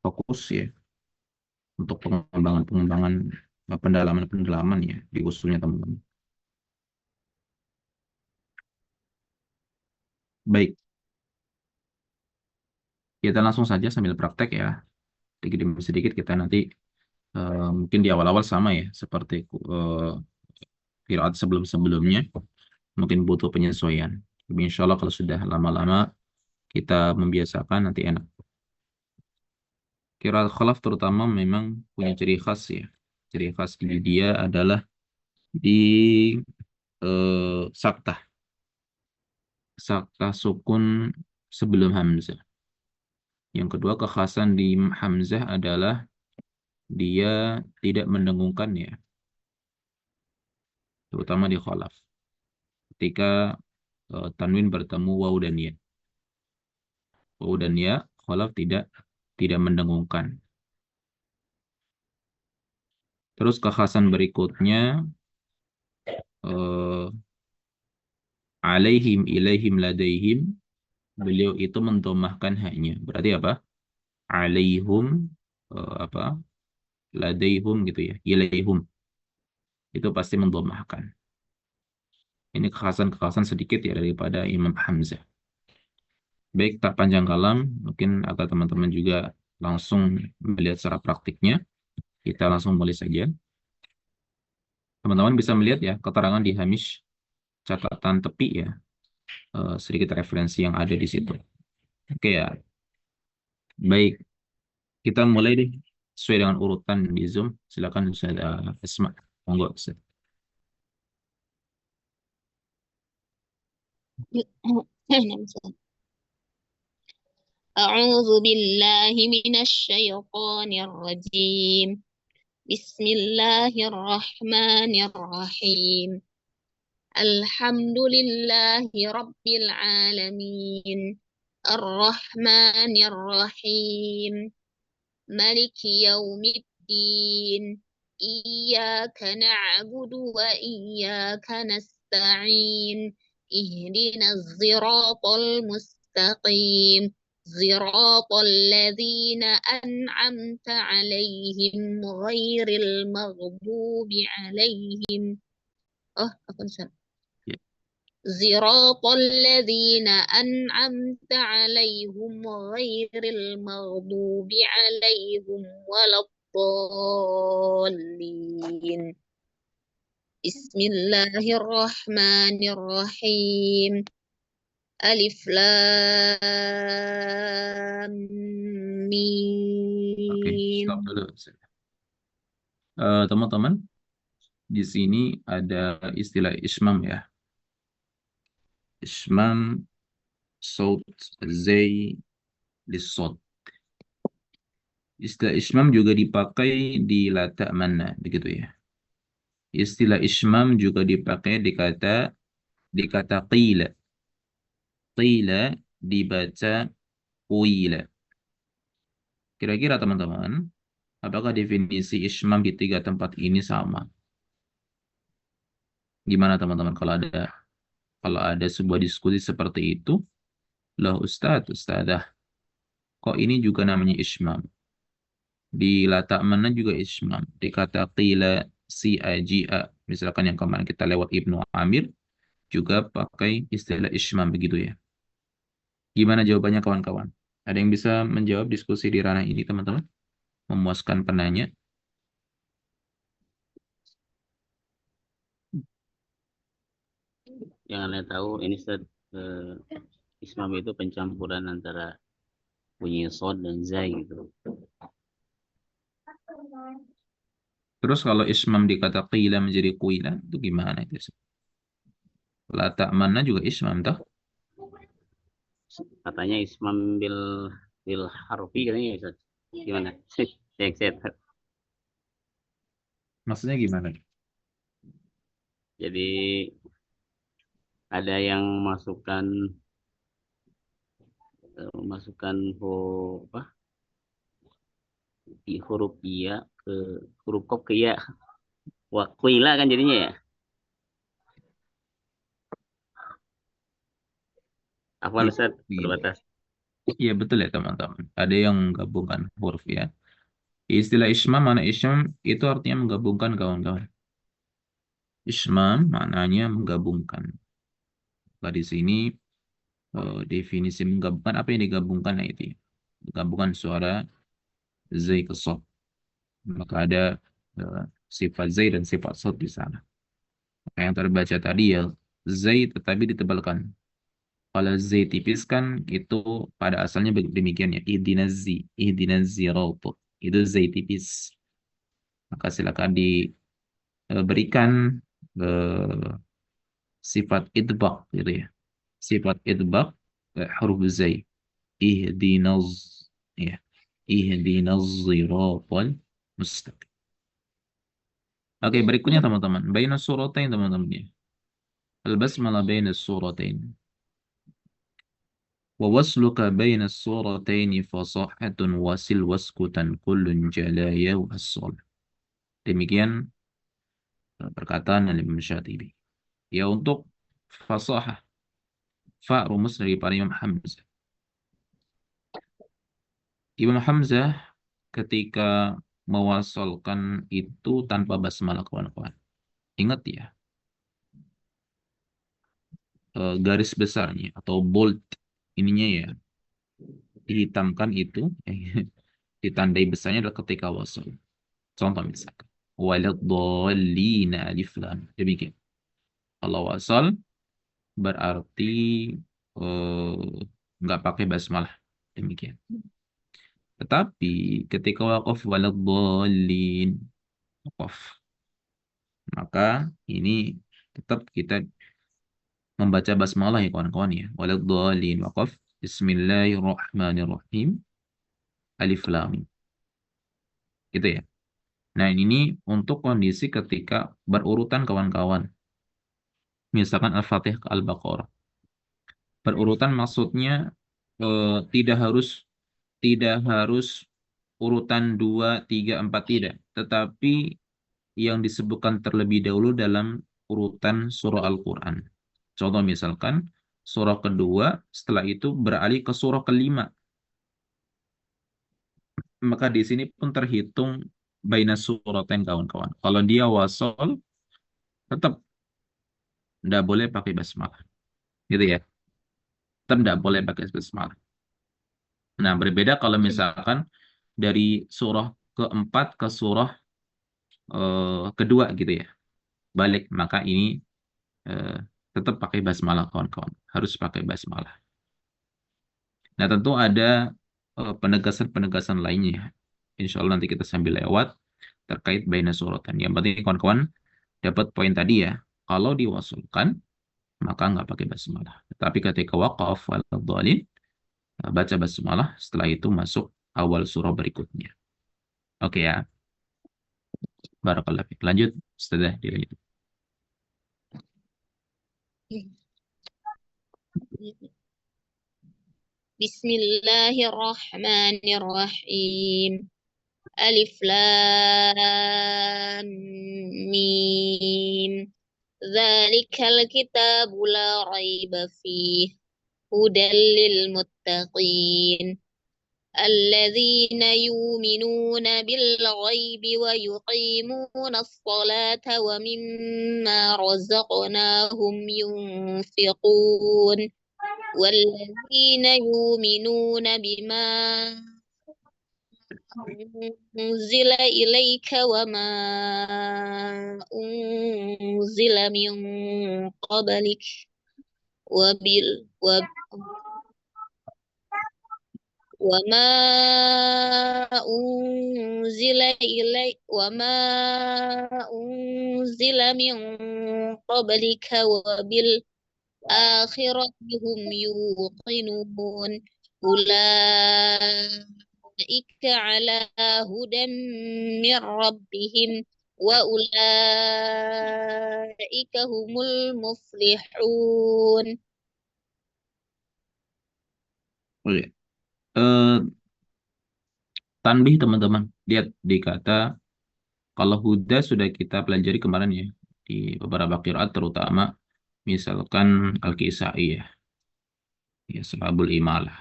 fokus ya untuk pengembangan-pengembangan pendalaman-pendalaman ya di usulnya teman-teman. Baik, kita langsung saja sambil praktek ya. Sedikit demi sedikit kita nanti mungkin di awal-awal sama ya seperti qiraat sebelum-sebelumnya mungkin butuh penyesuaian. Tapi insya Allah kalau sudah lama-lama kita membiasakan nanti enak. Qiraat khalaf terutama memang punya ciri khas ya. Ciri khas di dia adalah di saktah. Saktah sukun sebelum hamzah. Yang kedua kekhasan di hamzah adalah dia tidak mendengungkan ya, terutama di khalaf. Ketika tanwin bertemu waw dan ya. Waw dan ya, khalaf tidak mendengungkan. Terus kekhasan berikutnya eh, alaihim ilaihim ladaihim, beliau itu mendomahkan haknya. Berarti apa? Alaihum apa? Ladaihum gitu ya. Ilaihum itu pasti mendomahkan. Ini kekhasan-kekhasan sedikit ya daripada Imam Hamzah. Baik, tak panjang kalam, mungkin agar teman-teman juga langsung melihat secara praktiknya. Kita langsung mulai saja. Teman-teman bisa melihat ya keterangan di hamish catatan tepi ya, sedikit referensi yang ada di situ. Oke ya, baik. Kita mulai deh sesuai dengan urutan di Zoom. Silakan Ustaz Asma. Monggo Ustaz. أعوذ بالله من الشيطان الرجيم. بسم الله الرحمن الرحيم. الحمد لله رب العالمين، الرحمن الرحيم، ملك يوم الدين، إياك نعبد وإياك نستعين، اهدنا الصراط المستقيم، صراط الذين أنعمت عليهم غير المغضوب عليهم. apa Ya. صراط الذين أنعمت عليهم غير المغضوب عليهم ولا الضالين. بسم الله الرحمن الرحيم. ألف لام Oke, ميم. stop dulu Ustaz. Teman-teman, di sini ada istilah ismam ya. Ismam saut zai lisod. Istilah ismam juga dipakai di lata mana, begitu ya. Istilah ismam juga dipakai di kata qila. Qila dibaca qila. Kira-kira teman-teman, apakah definisi ismam di tiga tempat ini sama? Gimana teman-teman kalau ada sebuah diskusi seperti itu, lah ustadz, ustadzah, kok ini juga namanya ismam? Di lata mana juga ismam. Di kata qila si ajia, misalkan yang kemarin kita lewat Ibnu Amir, juga pakai istilah ismam begitu ya. Gimana jawabannya kawan-kawan? Ada yang bisa menjawab diskusi di ranah ini teman-teman? Memuaskan penanya. Yang Anda tahu ini Ismam itu pencampuran antara bunyi sod dan zai gitu. Terus kalau ismam dikata qila menjadi kuila, itu gimana itu? Lata mana juga ismam toh? Katanya Ismam bil harfi katanya ya Ustaz. Gimana? Saya. Maksudnya gimana? Jadi ada yang masukkan apa? Huruf iya ke huruf kop ke ya. Wakwila kan jadinya ya. Apa Ustaz Kuila. terbatas? Iya betul ya teman-teman. Ada yang menggabungkan huruf ya. Istilah ismam, mana ismam itu artinya menggabungkan kawan-kawan. Ismam maknanya menggabungkan. Maka di sini definisi menggabungkan apa yang digabungkan, nah itu ya. Menggabungkan suara zai ke sod. Maka ada sifat zai dan sifat sod di sana. Maka yang terbaca tadi ya zai tetapi ditebalkan. Kalau zai tipis kan itu pada asalnya demikian ya. Ihdinazi zirata. Itu zai tipis. Maka silakan diberikan sifat idbaq gitu ya. Sifat idbaq huruf zai. Ihdinaz ya. Ihdinaz ziratal mustaqim. Oke, berikutnya teman-teman. Baina suratain teman-teman ya. Al-basmalah baina suratain. Wa wasluka baina surataini fasahatun wasil waskutan kullun jalaya wassal. Demikian perkataan Imam Syatibi. Ya untuk fasahah, fa rumus dari para Imam Hamzah. Imam Hamzah ketika mewasolkan itu tanpa basmalah kawan-kawan. Ingat ya, garis besarnya atau bold ininya ya, dihitamkan itu, ditandai besarnya adalah ketika wasol. Contoh misalkan, waladhdallina alif lam. Demikian. Kalau wasol berarti nggak pakai basmalah. Demikian. Tetapi ketika waqaf waladhdallin, waqaf, maka ini tetap kita membaca basmalah ya kawan-kawan ya. Waladhdallin waqaf. Bismillahirrahmanirrahim. Alif lam mim. Gitu ya. Nah, ini untuk kondisi ketika berurutan kawan-kawan. Misalkan Al-Fatihah ke Al-Baqarah. Berurutan maksudnya tidak harus urutan 2 3 4 tidak, tetapi yang disebutkan terlebih dahulu dalam urutan surah Al-Qur'an. Contoh misalkan surah kedua, setelah itu beralih ke surah kelima. Maka di sini pun terhitung baina suratain kawan-kawan. Kalau dia wasol, tetap tidak boleh pakai basmalah. Gitu ya. Tetap tidak boleh pakai basmalah. Nah, berbeda kalau misalkan dari surah keempat ke surah kedua gitu ya. Balik, maka ini eh, tetap pakai basmalah kawan-kawan. Harus pakai basmalah. Nah, tentu ada penegasan-penegasan lainnya. Insya Allah nanti kita sambil lewat terkait baina suratan. Yang penting kawan-kawan dapat poin tadi ya. Kalau diwasulkan, maka nggak pakai basmalah. Tapi ketika waqaf wal dhalin, baca basmalah, setelah itu masuk awal surah berikutnya. Oke ya. Barakallah fiik. Lanjut, Ustazah dilanjut. Bismillahirrahmanirrahim. Alif lam mim. Dzalikal kitabu la raiba fihi hudal lil muttaqin. الذين يؤمنون بالغيب ويقيمون الصلاة ومما رزقناهم ينفقون والذين يؤمنون بما أنزل إليك وما أنزل من قبلك وبال وما أنزل من قبلك وبالآخرة هم يوقنون أولئك على هدى من ربهم وأولئك هم المفلحون. Oke. Tanbih teman-teman. Lihat di kata, kalau huda sudah kita pelajari kemarin ya. Di beberapa qiraat terutama. Misalkan Al-Kisai ya. Ya, sahibul imalah.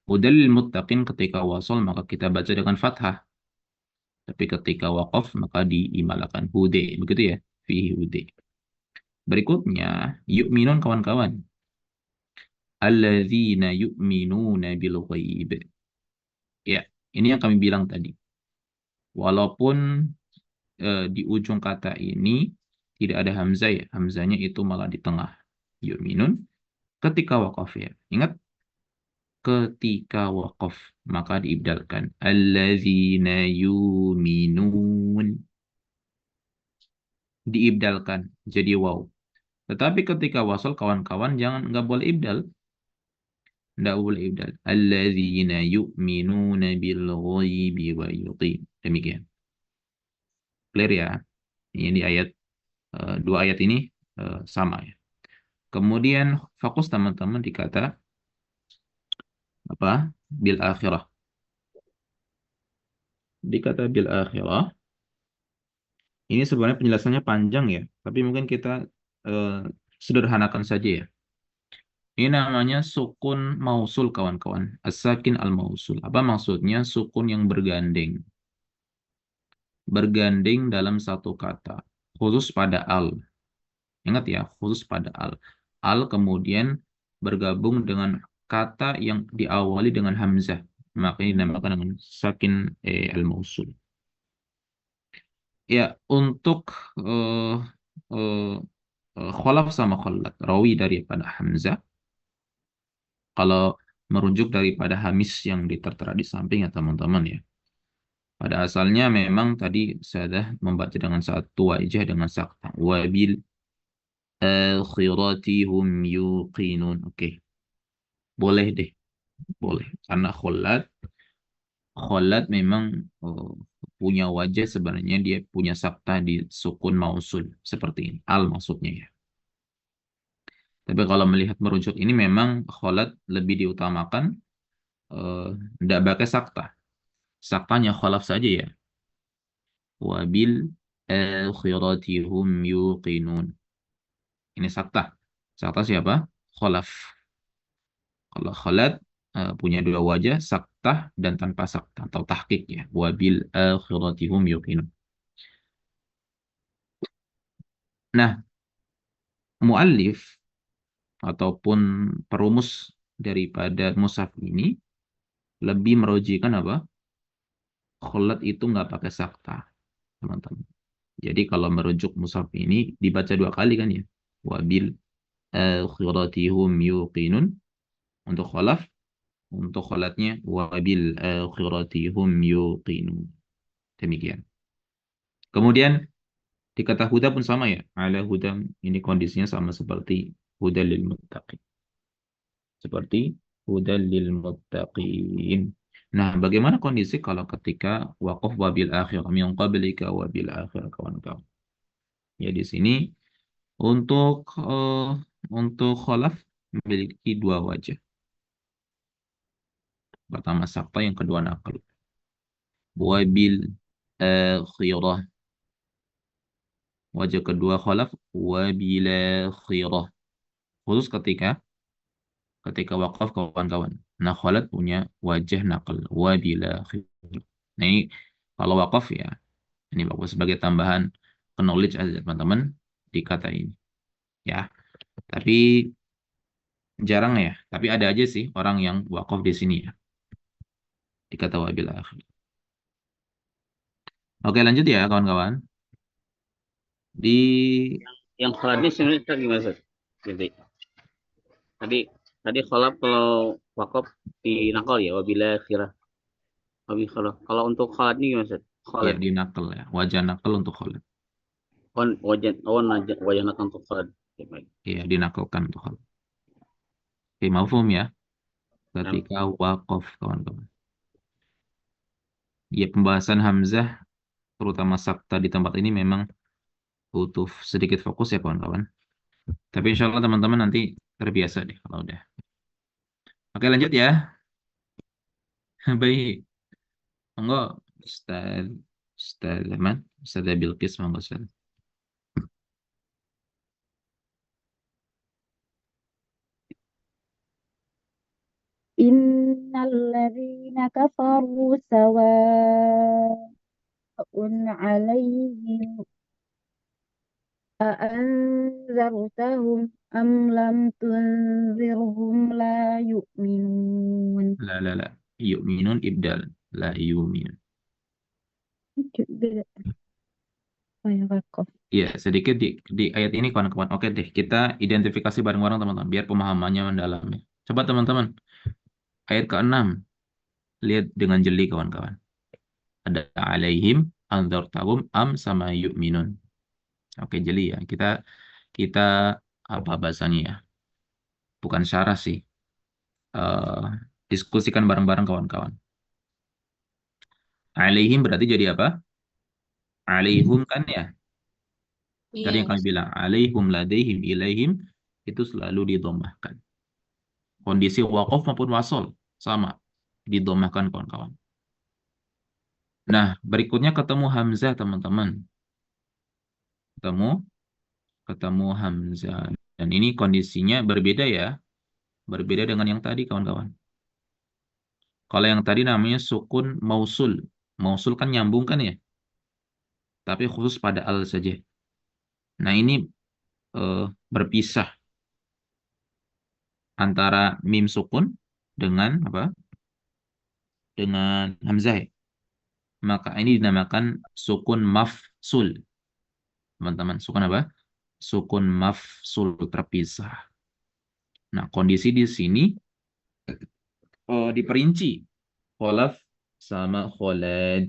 Hudal lil muttaqin ketika wasal maka kita baca dengan fathah. Tapi ketika waqaf maka diimalakan hude. Begitu ya. Fihi hude. Berikutnya, yu'minun kawan-kawan. Alladzina yu'minuna bil ghaib. Ya, ini yang kami bilang tadi. Walaupun di ujung kata ini tidak ada hamzah ya. Hamzahnya itu malah di tengah. Yu'minun ketika waqaf ya. Ingat, ketika waqaf maka diibdalkan. Alladzina yu'minun. Diibdalkan jadi waw. Tetapi ketika wasal kawan-kawan nggak boleh ibdal. Nggak boleh ibdal. Alladzina yu'minuna bil ghaibi wa yuqim. Demikian. Clear ya? Ini di ayat dua ayat ini sama ya. Kemudian fokus teman-teman di kata apa? Bil akhirah. Di kata bil akhirah ini sebenarnya penjelasannya panjang ya, tapi mungkin kita eh, sederhanakan saja ya. Ini namanya sukun mausul kawan-kawan. As-sakin al-mausul. Apa maksudnya? Sukun yang bergandeng. Bergandeng dalam satu kata. Khusus pada al. Ingat ya, khusus pada al. Al kemudian bergabung dengan kata yang diawali dengan hamzah. Makanya dinamakan dengan sakin al-mausul. Ya, untuk eh, eh, kholaf sama kholat. Rawi daripada hamzah. Kalau merujuk daripada hamis yang ditertera di samping ya teman-teman ya. Pada asalnya memang tadi saya sudah membaca dengan satu wajah dengan sakta. Wabil akhirati hum yuqinun. Oke, boleh deh. Boleh. Karena kholat memang punya wajah sebenarnya dia punya sakta di sukun mausul. Seperti ini. Al maksudnya ya. Tapi kalau melihat merujuk ini memang kholat lebih diutamakan. Tidak pakai sakta. Saktanya kholaf saja ya. Wabil akhirati hum yuqinun. Ini sakta. Sakta siapa? Kholaf. Kalau kholat punya dua wajah, saktah dan tanpa sakta atau tahqiq ya. Wabil akhirati hum yuqinun. Nah, muallif ataupun perumus daripada mushaf ini lebih merojikan apa? Kholat itu nggak pakai sakta, teman-teman. Jadi kalau merujuk mushaf ini dibaca dua kali kan ya. Wabil akhirati hum yuqinun untuk kholaf, untuk kholatnya wabil akhirati hum yuqinun. Demikian. Kemudian di kata huda pun sama ya. Ala hudam ini kondisinya sama seperti hudal lil muttaqin. Seperti hudal lil muttaqin. Nah, bagaimana kondisi kalau ketika waqaf wabil akhir min qablika wabil akhir kawan-kawan. Ya di sini untuk kholaf memiliki dua wajah. Pertama sakta, yang kedua nakal. Wabil akhirah. Wajah kedua kholaf wabil akhirah. Khusus ketika wakaf kawan-kawan. Nah, kholaf punya wajah nakal. Wabil akhirah. Nah, ini kalau wakaf ya, ini bagus sebagai tambahan knowledge aja teman-teman di kata ini. Ya, tapi jarang ya. Tapi ada aja sih orang yang wakaf di sini ya. Di kata wabil akhirah. Oke, lanjut ya kawan-kawan. Di Yang kholatnya sebenarnya tadi gimana Ustaz? Jadi tadi tadi kholat kalau wakaf di nakal ya wabila khirah. Wabil kholat. Kalau untuk kholatnya gimana Ustaz? ya Kholat. di nakal ya. Wajah nakal untuk kholaf. Wajah nakal untuk kholat. Oke, baik. Iya, dinakalkan untuk kholaf. Oke, mafhum ya. Nah, Ketika wakaf kawan-kawan. Ya, pembahasan hamzah terutama sakta di tempat ini memang butuh sedikit fokus ya kawan-kawan. Tapi insya Allah teman-teman nanti terbiasa deh kalau udah. Oke, lanjut ya. Baik. Monggo Ustaz Ustaz Ahmad, Ustaz Bilqis, monggo Ustaz. Innalladzina kafaru sawa'un 'alaihim a'anzartahum am lam tunzirhum la yu'minun. La. Yu'minun ibdal. La yu'minun. Beda. Oh ya, Wakof. Ya, sedikit di ayat ini kawan-kawan. Oke deh, kita identifikasi bareng-bareng teman-teman, biar pemahamannya mendalam ya. Coba teman-teman, ayat ke-6, lihat dengan jeli kawan-kawan. Ada alaihim, anzartahum, am sama yu'minun. Oke, jeli ya. Kita apa bahasanya ya? Bukan syarah sih. Eh, diskusikan bareng-bareng kawan-kawan. Alaihim berarti jadi apa? Alaihum kan ya. Tadi Iya, yang kami bilang, alaihum ladaihim ilaihim, itu selalu didomahkan. Kondisi wakof maupun wasol, sama. Didomahkan kawan-kawan. Nah, berikutnya ketemu Hamzah teman-teman. Ketemu, ketemu Hamzah. Dan ini kondisinya berbeda ya. Berbeda dengan yang tadi kawan-kawan. Kalau yang tadi namanya sukun mausul. Mausul kan nyambung kan ya. Tapi khusus pada al saja. Nah, ini berpisah antara mim sukun dengan apa? Dengan hamzah ya. Maka ini dinamakan sukun mafsul. Teman-teman, sukun apa? Sukun mafsul terpisah. Nah, kondisi di sini diperinci. Kholaf sama kholad.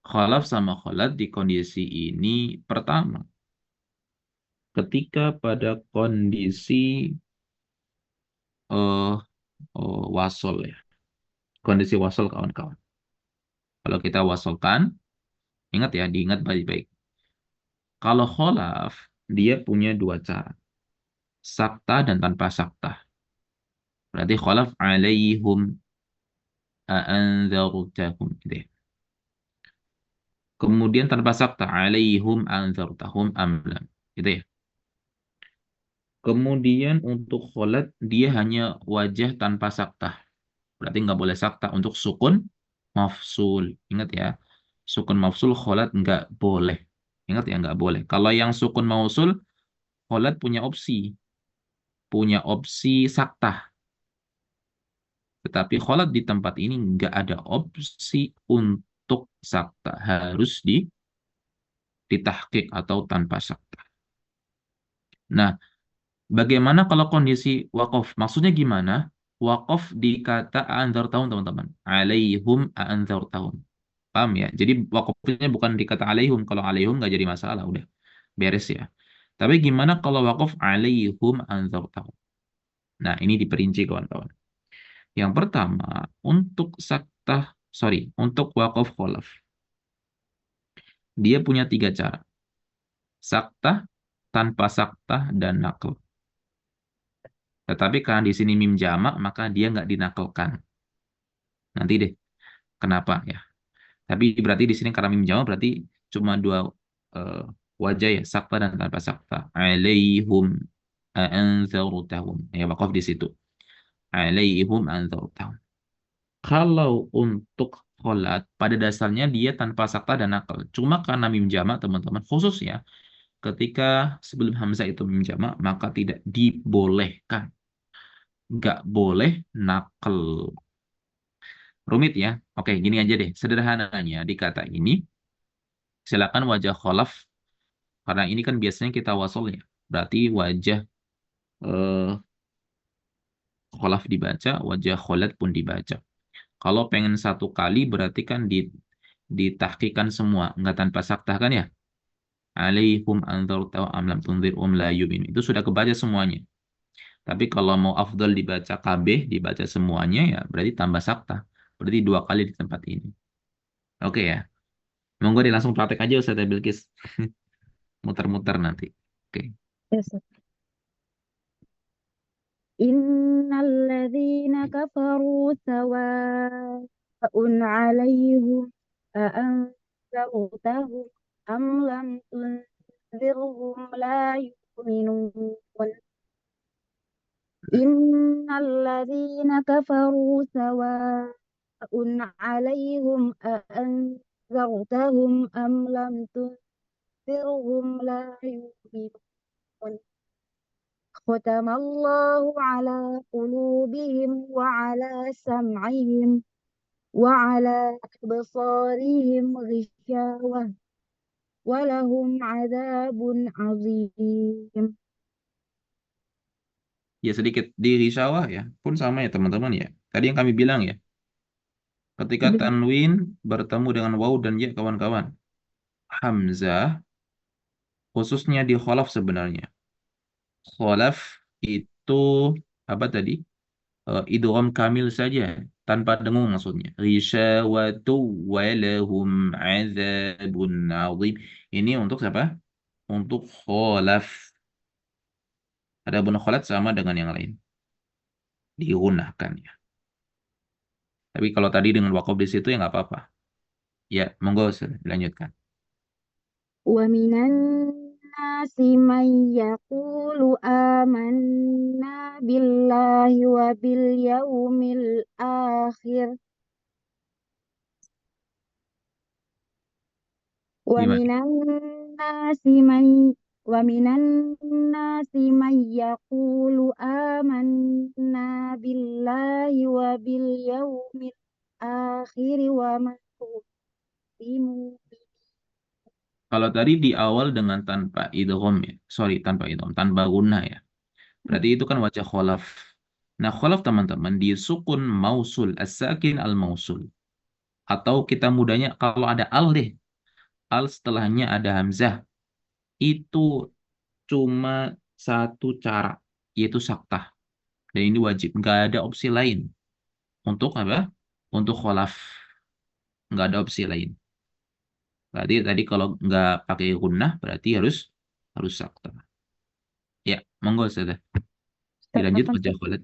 Kholaf sama kholad di kondisi ini pertama. Ketika pada kondisi eh wasol ya. Kondisi wasol kawan-kawan. Kalau kita wasolkan, ingat ya, diingat baik-baik. Kalau kholaf, dia punya dua cara. Sakta dan tanpa sakta. Berarti kholaf alaihum a'anzartahum. Gitu ya. Kemudian tanpa sakta. Alaihum anzartahum amlam. Gitu ya. Kemudian untuk kholat, dia hanya wajah tanpa sakta. Berarti nggak boleh sakta. Untuk sukun, mafsul. Ingat ya. Sukun mafsul, kholat nggak boleh. Ingat ya, nggak boleh. Kalau yang sukun mausul, kholat punya opsi. Punya opsi sakta. Tetapi kholat di tempat ini nggak ada opsi untuk sakta. Harus ditahqiq atau tanpa sakta. Nah, bagaimana kalau kondisi wakof? Maksudnya gimana? Wakof di kata anzar tahun teman-teman. Alaihum anzar tahun. Paham ya? Jadi wakofnya bukan di kata alaihum. Kalau alaihum nggak jadi masalah. Udah beres ya. Tapi gimana kalau wakof alaihum anzar tahun? Nah, ini diperinci kawan-kawan. Yang pertama, untuk untuk wakof kholaf. Dia punya tiga cara. Sakta, tanpa sakta, dan nakal. Tetapi karena di sini mim jamak, maka dia nggak dinakalkan. Nanti deh, kenapa ya? Tapi berarti di sini karena mim jamak berarti cuma dua eh, wajah ya, sakta dan tanpa sakta. Alaihum anzartahum. Ya, wakaf di situ. Alaihum anzartahum. Kalau untuk kholat, pada dasarnya dia tanpa sakta dan nakal. Cuma karena mim jamak, teman-teman, khususnya ketika sebelum hamzah itu mim jamak, maka tidak dibolehkan. Nggak boleh nakal. Rumit ya. Oke, gini aja deh. Sederhananya di kata ini, silakan wajah kholaf. Karena ini kan biasanya kita wasol ya. Berarti wajah eh, kholaf dibaca, wajah kholat pun dibaca. Kalau pengen satu kali berarti kan ditahkikan semua. Nggak tanpa saktah kan ya. Alaihum anzartahu am lam tunzirhum la yu'minun. Itu sudah kebaca semuanya. Tapi kalau mau afdal dibaca KB, dibaca semuanya ya berarti tambah saktah. Berarti dua kali di tempat ini. Oke ya. Monggo deh langsung praktek aja Ustaz Bilqis. Muter-muter nanti. Oke. Yes. Innalladzina kafaru sawa'un 'alaihim a'anzartahum am lam tunzirhum la yu'minun. Innal ladzina kafaru sawa'un 'alaihim a anzartahum am lam tunzirhum la yu'minun. Khatamallahu 'ala qulubihim wa 'ala sam'ihim wa 'ala absarihim ghishawah wa lahum 'adzabun 'adzim. Ya sedikit di risawah ya pun sama ya teman-teman ya. Tadi yang kami bilang ya, ketika tanwin bertemu dengan waw dan ya kawan-kawan, hamzah khususnya di kholaf sebenarnya. Kholaf itu apa tadi? Idgham kamil saja tanpa dengung maksudnya. Risyawatu walahum azabun azim. Ini untuk siapa? Untuk kholaf. Adapun kholat sama dengan yang lain. Digunakan ya. Tapi kalau tadi dengan wakof di situ ya nggak apa-apa. Ya, monggo Ustaz, dilanjutkan. Wa minan nasi man yaqulu amanna billahi wa bil yaumil akhir wa Gimana? minan nasi man wa minan nasi man yaqulu amanna billahi wa bil yaumil akhir wa ma hum bimu'minin. Kalau tadi di awal dengan tanpa idgham ya. Sorry, tanpa idgham, tanpa gunnah ya. Berarti itu kan wajah kholaf. Nah, kholaf teman-teman di sukun mausul, as-sakin al-mausul. Atau kita mudahnya kalau ada al deh. Al setelahnya ada hamzah. Itu cuma satu cara, yaitu saktah. Dan ini wajib, nggak ada opsi lain. Untuk apa? Untuk kholaf. Nggak ada opsi lain. Berarti tadi kalau nggak pakai gunnah, berarti harus saktah. Ya, monggo sudah. Ustaz, Dilanjut kapan wajah kholaf.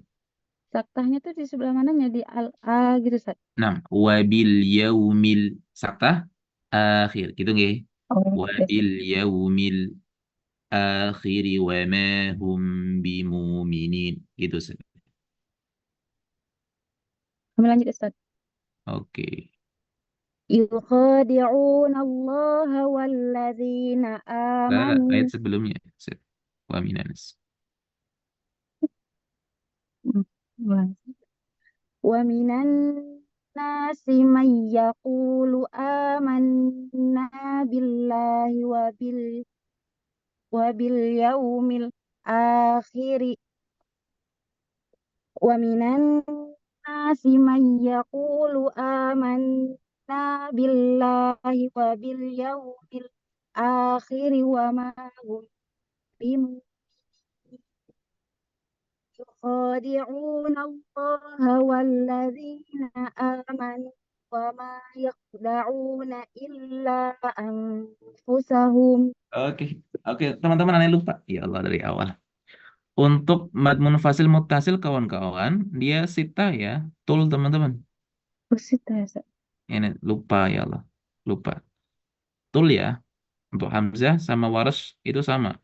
saktahnya tuh di sebelah mananya di al gitu Ustaz? Nah, wabil yaumil saktah akhir. Gitu nggih. Oh, yes. Wabil yaumil akhiri wa ma hum bimuminin. Gitu Ustaz. Kami lanjut Ustaz. Oke. Yukhadi'una Allah walladzina Lah, amanu. ayat sebelumnya. Ustaz. Wa minanas. Hmm. Wa minan nasi may yaqulu amanna billahi wa bil yaumil akhiri wa minan nasi may yaqulu amanna billahi wa bil yaumil akhiri wa ma hum bimu'minin. يخادعون الله والذين آمنوا وما يخدعون إلا أنفسهم. Oke, oke, teman-teman aneh lupa. Ya Allah dari awal. Untuk mad munfasil muttasil kawan-kawan, dia sita ya, tul teman-teman. Ustaz. Ini lupa ya Allah, lupa. Tul ya, untuk hamzah sama waras itu sama.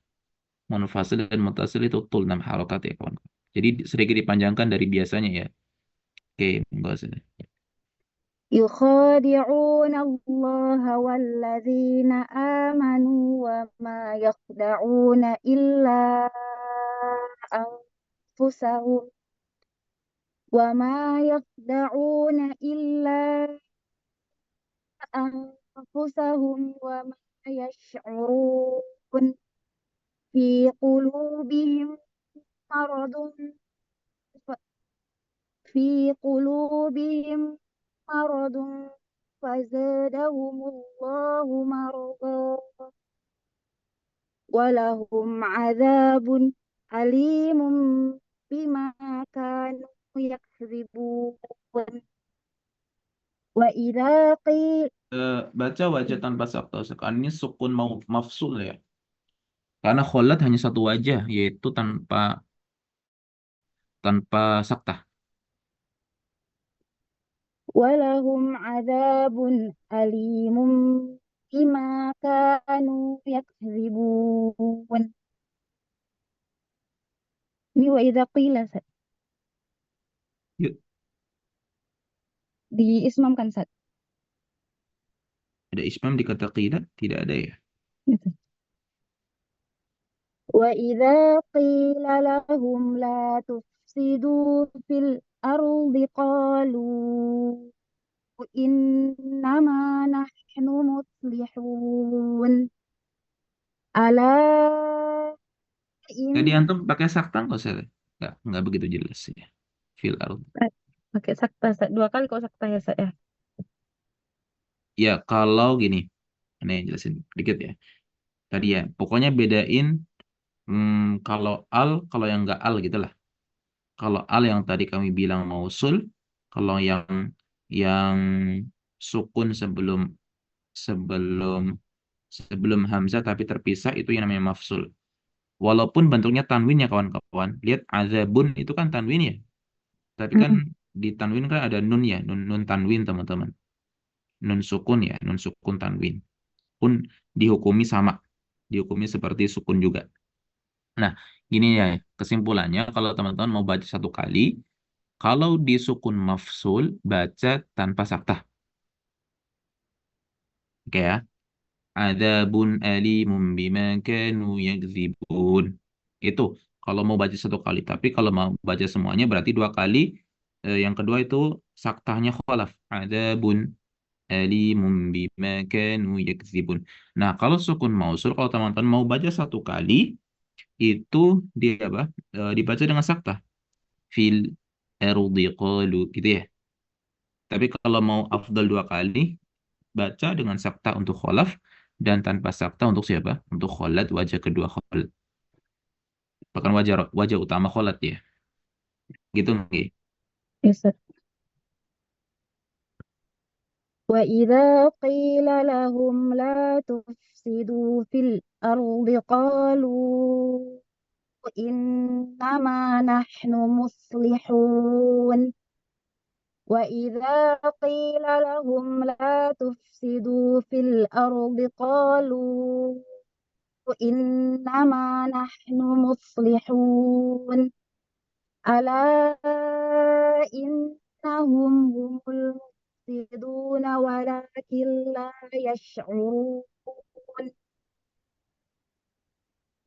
Munfasil dan muttasil itu tul 6 harokat ya kawan. Jadi sedikit dipanjangkan dari biasanya ya. Oke, enggak usah. يخادعون الله والذين آمنوا وما يخدعون إلا أنفسهم وما يخدعون إلا أنفسهم وما يشعرون في قلوبهم مرض في قلوبهم مرض فزادهم الله مرضا ولهم عذاب أليم بما كانوا يكذبون وإذا قيل Baca wajah tanpa sakta. Sekarang ini sukun mau mafsul ya. Karena kholat hanya satu wajah, yaitu tanpa saktah. ولهم عذاب أليم بما كانوا يكذبون. Ini wa idza qila Yuk, Diismamkan, Ustaz. ada ismam di kata qila? Tidak ada ya. Gitu. وإذا قيل لهم لا تفسدوا في الأرض قالوا إنما نحن مصلحون ألا Tadi إن antum pakai sakta nggak usah? Nggak begitu jelas ya. Fil ard. pakai sakta, Ustaz. Dua kali kok sakta ya, Ustaz, ya. Ya, kalau gini. Ini jelasin dikit ya. Tadi ya, pokoknya bedain kalau al, kalau yang nggak al gitu lah. Kalau al yang tadi kami bilang mausul, kalau yang sukun sebelum sebelum hamzah tapi terpisah itu yang namanya mafsul. Walaupun bentuknya tanwin ya kawan-kawan. Lihat azabun itu kan tanwin ya. Tapi kan Mm-mm. di tanwin kan ada nun ya, nun tanwin teman-teman. Nun sukun ya, nun sukun tanwin. Pun dihukumi sama. Dihukumi seperti sukun juga. Nah, gini ya, kesimpulannya kalau teman-teman mau baca satu kali, kalau di sukun mafsul, baca tanpa saktah. Oke ya. Adzabun alimun bima kanu yakdzibun. Itu kalau mau baca satu kali. Tapi kalau mau baca semuanya berarti dua kali. Yang kedua itu saktahnya kholaf. Adzabun alimun bima kanu yakdzibun. Nah, kalau sukun mausul, kalau teman-teman mau baca satu kali, itu dia apa? Dibaca dengan saktah. Fil ardi qalu gitu ya. Tapi kalau mau afdal dua kali, baca dengan sakta untuk kholaf dan tanpa sakta untuk siapa? Untuk kholat wajah kedua kholat. Bahkan wajah wajah utama kholat ya. Gitu nggih. Ya, Ustaz. وإذا قيل لهم لا تفسدوا في الأرض قالوا إنما نحن مصلحون وإذا قيل لهم لا تفسدوا في الأرض قالوا إنما نحن مصلحون ألا إنهم هم المفسدون ولكن لا يشعرون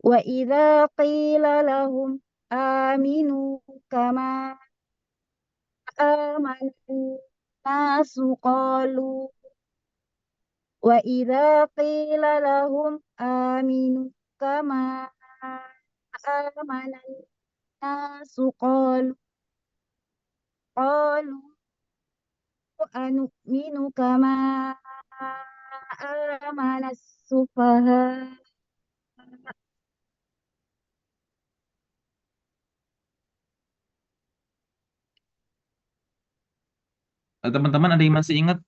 وإذا قيل لهم آمنوا كما آمن الناس قالوا وإذا قيل لهم آمنوا كما آمن الناس قالوا أنؤمن كما آمن السفهاء Teman-teman ada yang masih ingat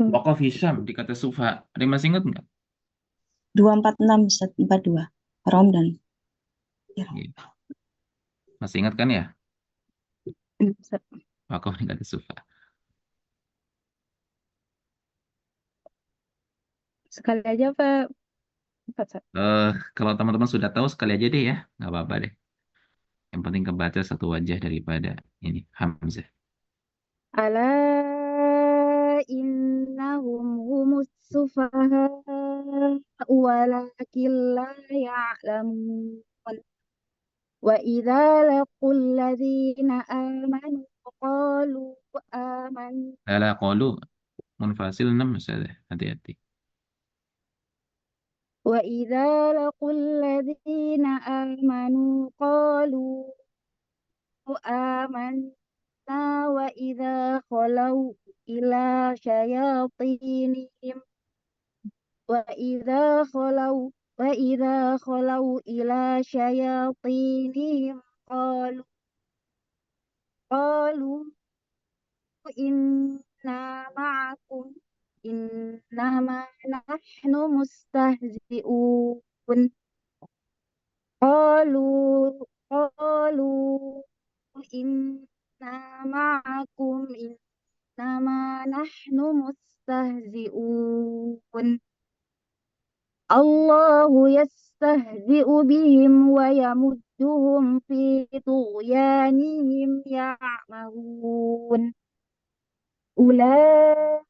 Hmm. Waqaf Hisham di kata sufa? Ada yang masih ingat nggak? 246 Ustaz, 42 Ramadan. Ya. Iya. Masih ingat kan ya? Ustaz. Waqaf di kata sufa. Sekali aja Pak. Ustaz. Kalau teman-teman sudah tahu sekali aja deh ya. Nggak apa-apa deh. Yang penting kebaca satu wajah daripada ini hamzah. Ala innahum humus sufaha walakin la ya'lamun wa idza laqul ladzina amanu qalu amanna Lala qalu munfasil 6 Ustazah. Hati-hati. wa idza laqul ladzina amanu qalu amanna wa idza khalau ila syayatinihim وإذا خلوا وإذا خلوا إلى شياطينهم قالوا إنا معكم إنما نحن مستهزئون قالوا إنا معكم إنما نحن مستهزئون الله يستهزئ بهم ويمدهم في طغيانهم يعمهون أولئك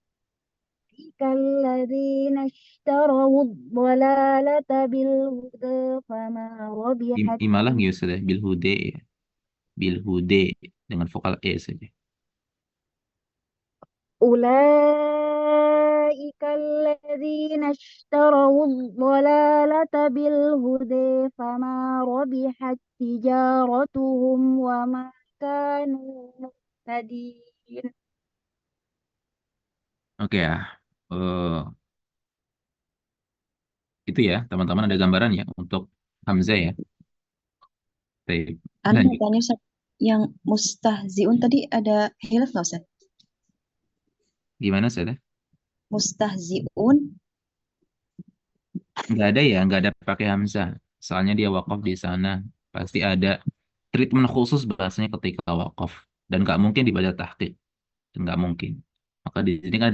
الذين اشتروا الضلالة بالهدى فما ربحت Imalah nggak Ustaz ya? Bilhude ya. Bilhude dengan vokal E saja. أولئك الذين اشتروا الضلالة بالهدى فما ربحت تجارتهم وما كانوا مهتدين. Oke ya. Itu ya, teman-teman ada gambaran ya untuk Hamzah ya. Baik, Anu mau lanjut. tanya Ustaz, yang mustahziun tadi ada hilaf nggak Ustaz? Gimana Ustaz? Mustahziun, Nggak ada ya, nggak ada pakai Hamzah. Soalnya dia wakaf di sana. Pasti ada treatment khusus bahasanya ketika wakaf. Dan nggak mungkin dibaca tahqiq. Nggak mungkin. Maka di sini kan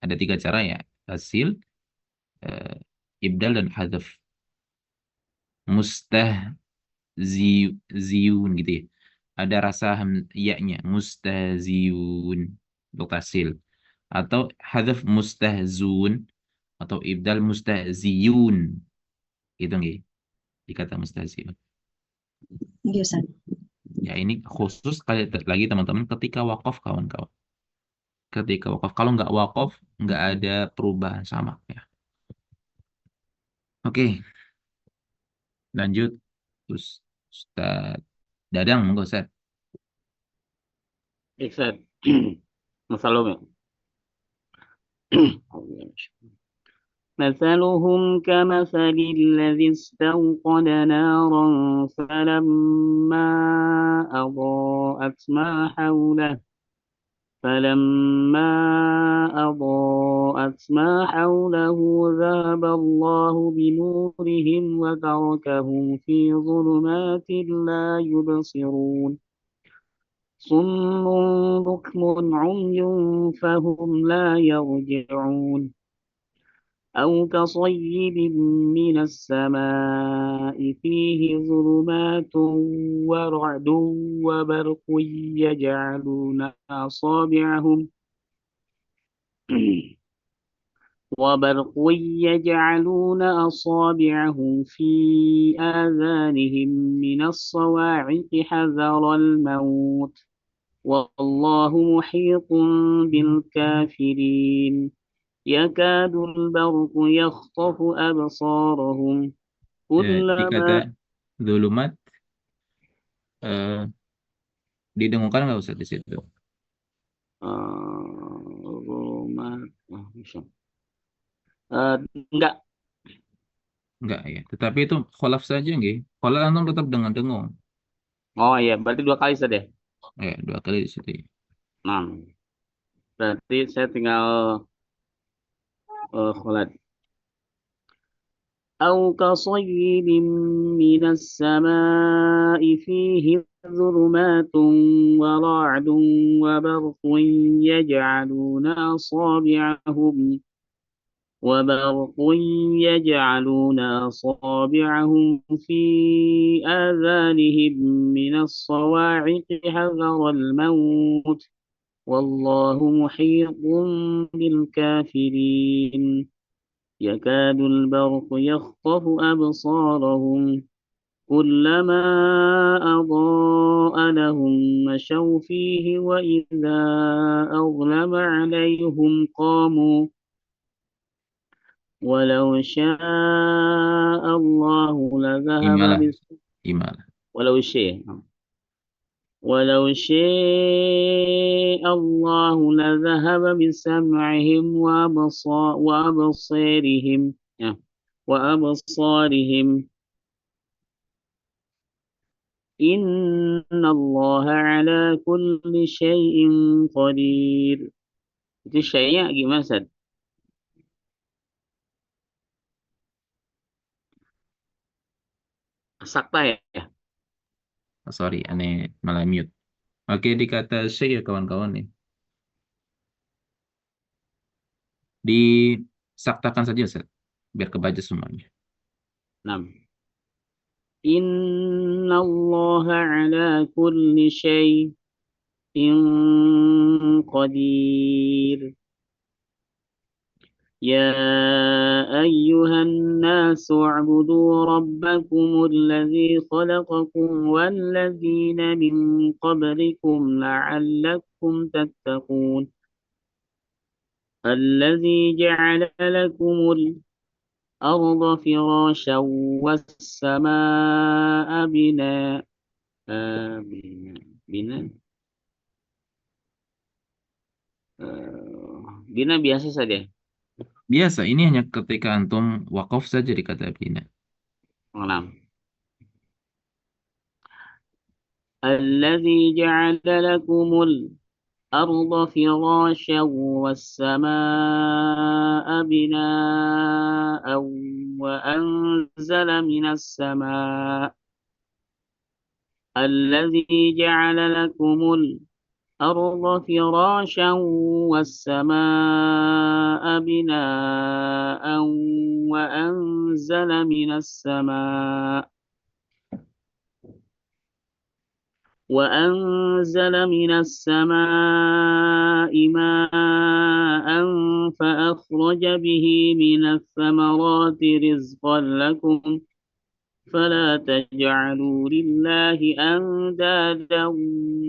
ada tiga cara ya. Tasil, eh, ibdal, dan hadaf. Mustahziun gitu ya. Ada rasa ya-nya. Mustahziun. Untuk tasil. Atau hadaf mustahzun. Atau ibdal mustahziyun. Gitu nggih. Dikata mustahziun. nggih Ustaz. Ya ini khusus kali lagi teman-teman ketika wakaf kawan-kawan. Ketika wakaf. Kalau nggak wakaf, nggak ada perubahan sama ya. Oke, lanjut. Terus Ustaz Dadang, monggo Ustaz. Ustaz. Masalum ya. مثلهم كمثل الذي استوقد نارا فلما أضاءت ما حوله ذهب الله بنورهم وتركهم في ظلمات لا يبصرون صم بكم عمي فهم لا يرجعون أو كصيب من السماء فيه ظلمات ورعد وبرق يجعلون أصابعهم في آذانهم من الصواعق حذر الموت والله محيط بالكافرين يكاد البرق يخطف أبصارهم Jadi كلما kata zulumat eh, didengungkan nggak Ustaz di situ? enggak. Enggak ya. Tetapi itu kholaf saja nggih. Kholaf antum tetap dengan dengung. Oh iya, berarti 2 kali saja. Ya, dua kali di situ. Ya. Nah, berarti saya tinggal kholat. أو كصيب من السماء فيه ظلمات ورعد وبرق يجعلون أصابعهم في آذانهم من الصواعق حذر الموت والله محيط بالكافرين يكاد البرق يخطف أبصارهم كلما أضاء لهم مشوا فيه وإذا أظلم عليهم قاموا ولو شاء الله لذهب Imalah. Imalah. ولو شاء الله لذهب بسمعهم وأبصارهم إن الله على كل شيء قدير. Itu syai'nya gimana, Ustaz? Sakta ya? Oh, sorry, aneh malah mute. Oke, dikata syekh ya kawan-kawan nih. Disaktakan saja Ustaz, biar kebaca semuanya. 6. Inna Allah ala kulli syai'in qadir. يا أيها الناس اعبدوا ربكم الذي خلقكم والذين من قبلكم لعلكم تتقون الذي جعل لكم الأرض فراشا والسماء بناء بناء bina biasa saja. Biasa, ini hanya ketika antum wakaf saja di kata bina. 6. الذي جعل لكم الأرض فراشا والسماء بناء وأنزل من السماء الذي جعل لكم الأرض فراشا والسماء بناء وأنزل من السماء ماء فأخرج به من الثمرات رزقا لكم فلا تجعلوا لله أندادا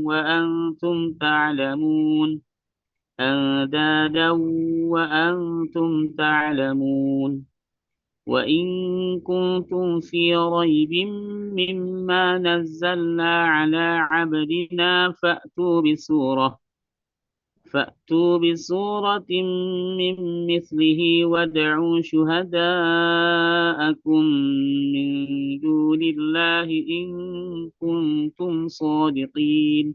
وأنتم تعلمون وإن كنتم في ريب مما نزلنا على عبدنا فأتوا بسورة من مثله وادعوا شهداءكم من دون الله إن كنتم صادقين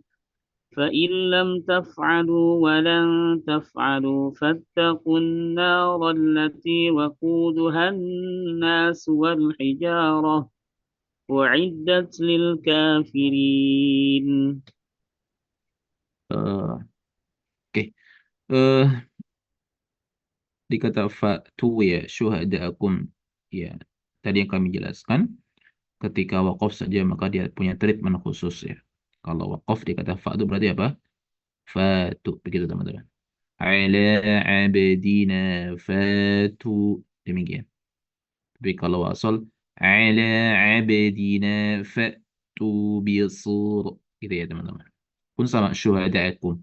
فإن لم تفعلوا ولن تفعلوا فاتقوا النار التي وقودها الناس والحجارة أعدت للكافرين. Oke. Di kata fa'tu ya syuhada'akum, ya tadi yang kami jelaskan, ketika wakaf saja maka dia punya treatment khusus ya. Kalau wakaf di kata fa'tu berarti apa? Fa'tu, begitu teman-teman. Ala abdina fa'tu, demikian. Tapi kalau wasal ala abdina fa'tu bisur, gitu ya teman-teman. Pun sama syuhada'akum.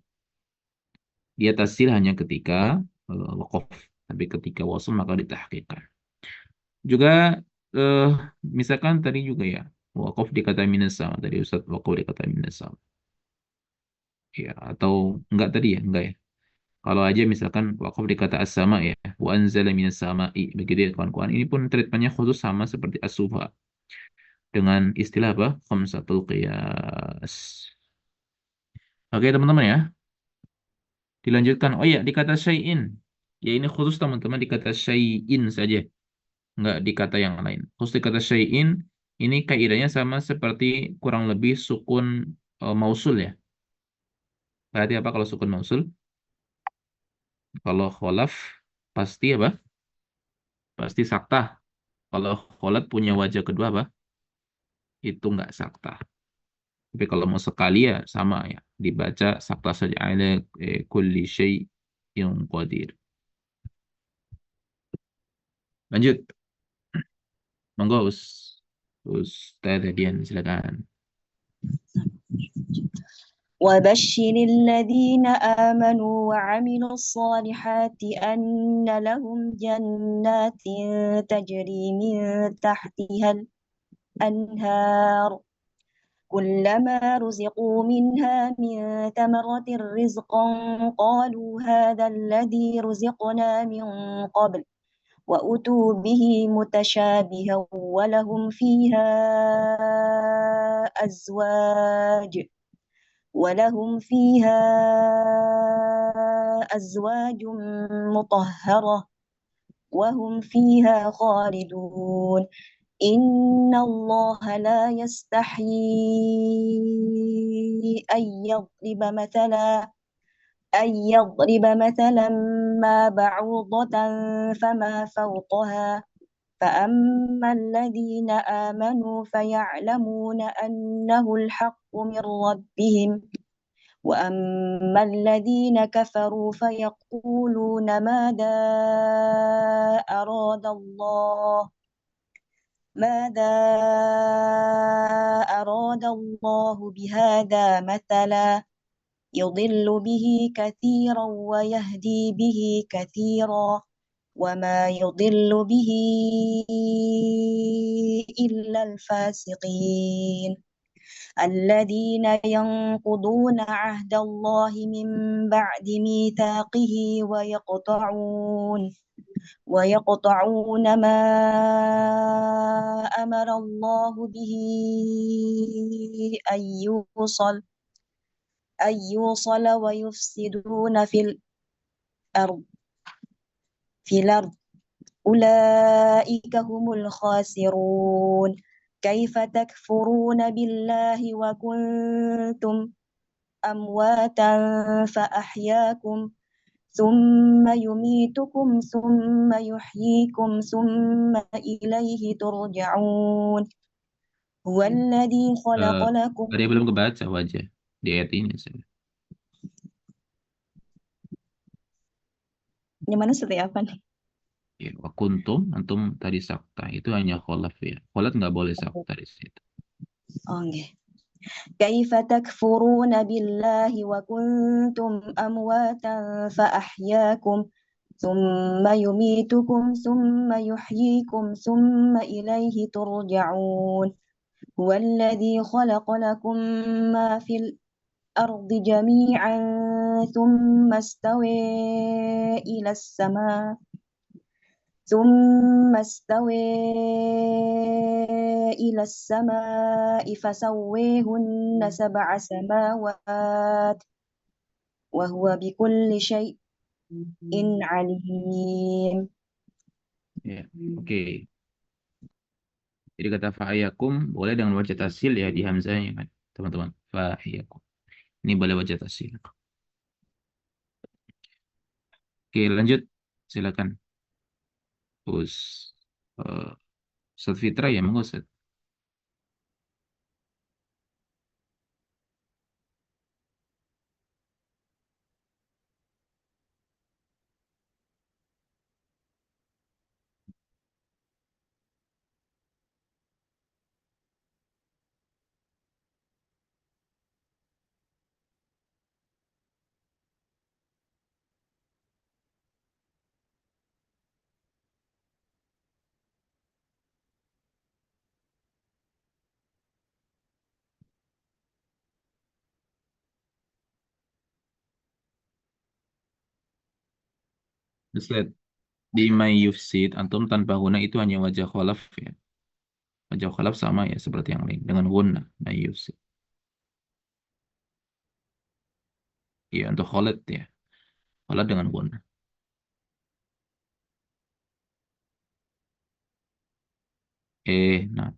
Dia tasil hanya ketika wakaf. Tapi ketika wasal maka ditahqiqkan. Juga misalkan tadi juga ya, wakaf dikata minas sama. Tadi Ustaz wakaf dikata minas sama. Ya, atau enggak tadi ya, enggak ya. Kalau aja misalkan wakaf dikata as-sama ya, wa anzala minas sama'i, begitu ya kawan-kawan. Ini pun treatmentnya khusus sama seperti as-sufa. Dengan istilah apa? Khamsatul qiyas. Oke teman-teman ya. Dilanjutkan. Oh iya, dikata syai'in. Ya ini khusus teman-teman dikata syai'in saja. Enggak dikata yang lain. Khusus dikata syai'in, ini kaidahnya sama seperti kurang lebih sukun mausul ya. Berarti apa kalau sukun mausul? Kalau kholaf pasti apa? Pasti saktah. Kalau kholat punya wajah kedua apa? Itu enggak saktah. Tapi kalau mau sekali ya sama ya. Dibaca saktah saja. Ala kulli syai'in qadir. Lanjut. Monggo Ustaz Dian silakan. وبشر الذين آمنوا وعملوا الصالحات أن لهم جنات تجري من تحتها الأنهار كلما رزقوا منها من ثمرة رزقا قالوا هذا الذي رزقنا من قبل وأتوا به متشابها ولهم فيها أزواج مطهرة وهم فيها خالدون إن الله لا يستحيي أن يضرب مثلا ما بعوضة فما فوقها فأما الذين آمنوا فيعلمون أنه الحق من ربهم وأما الذين كفروا فيقولون ماذا أراد الله بهذا مثلا يضل به كثيرا ويهدي به كثيرا وما يضل به إلا الفاسقين الذين ينقضون عهد الله من بعد ميثاقه ويقطعون ما أمر الله به أن يوصل ويفسدون في الأرض أولئك هم الخاسرون كيف تكفرون بالله وكنتم أمواتا فأحياكم ثم يميتكم ثم يحييكم ثم إليه ترجعون هو الذي خلق لكم. Tadi belum kebaca wajah di ayat ini. Yang mana seperti apa nih? Ya, wa kuntum, antum tadi sakta. Itu hanya kholaf ya. Kholaf nggak boleh sakta di situ. Oh, okay. كيف تكفرون بالله وكنتم أمواتا فأحياكم ثم يميتكم ثم يحييكم ثم إليه ترجعون هو الذي خلق لكم ما في الأرض جميعا ثم استوى إلى السماء فسويهن 7 سماوات وهو بكل شيء عليم. Ya, oke. Jadi kata fa'iyakum boleh dengan wajah tasil ya di hamzahnya kan, teman-teman. Fa'iyakum. Ini boleh wajah tasil. Oke, lanjut. Silakan. Terus Ustaz Fitra ya, monggo Ustaz. Ustaz, di may yufsid antum tanpa guna itu hanya wajah kholaf ya. Wajah kholaf sama ya seperti yang lain dengan guna may yufsid. Iya, untuk kholat ya. Kholat dengan guna. Nah.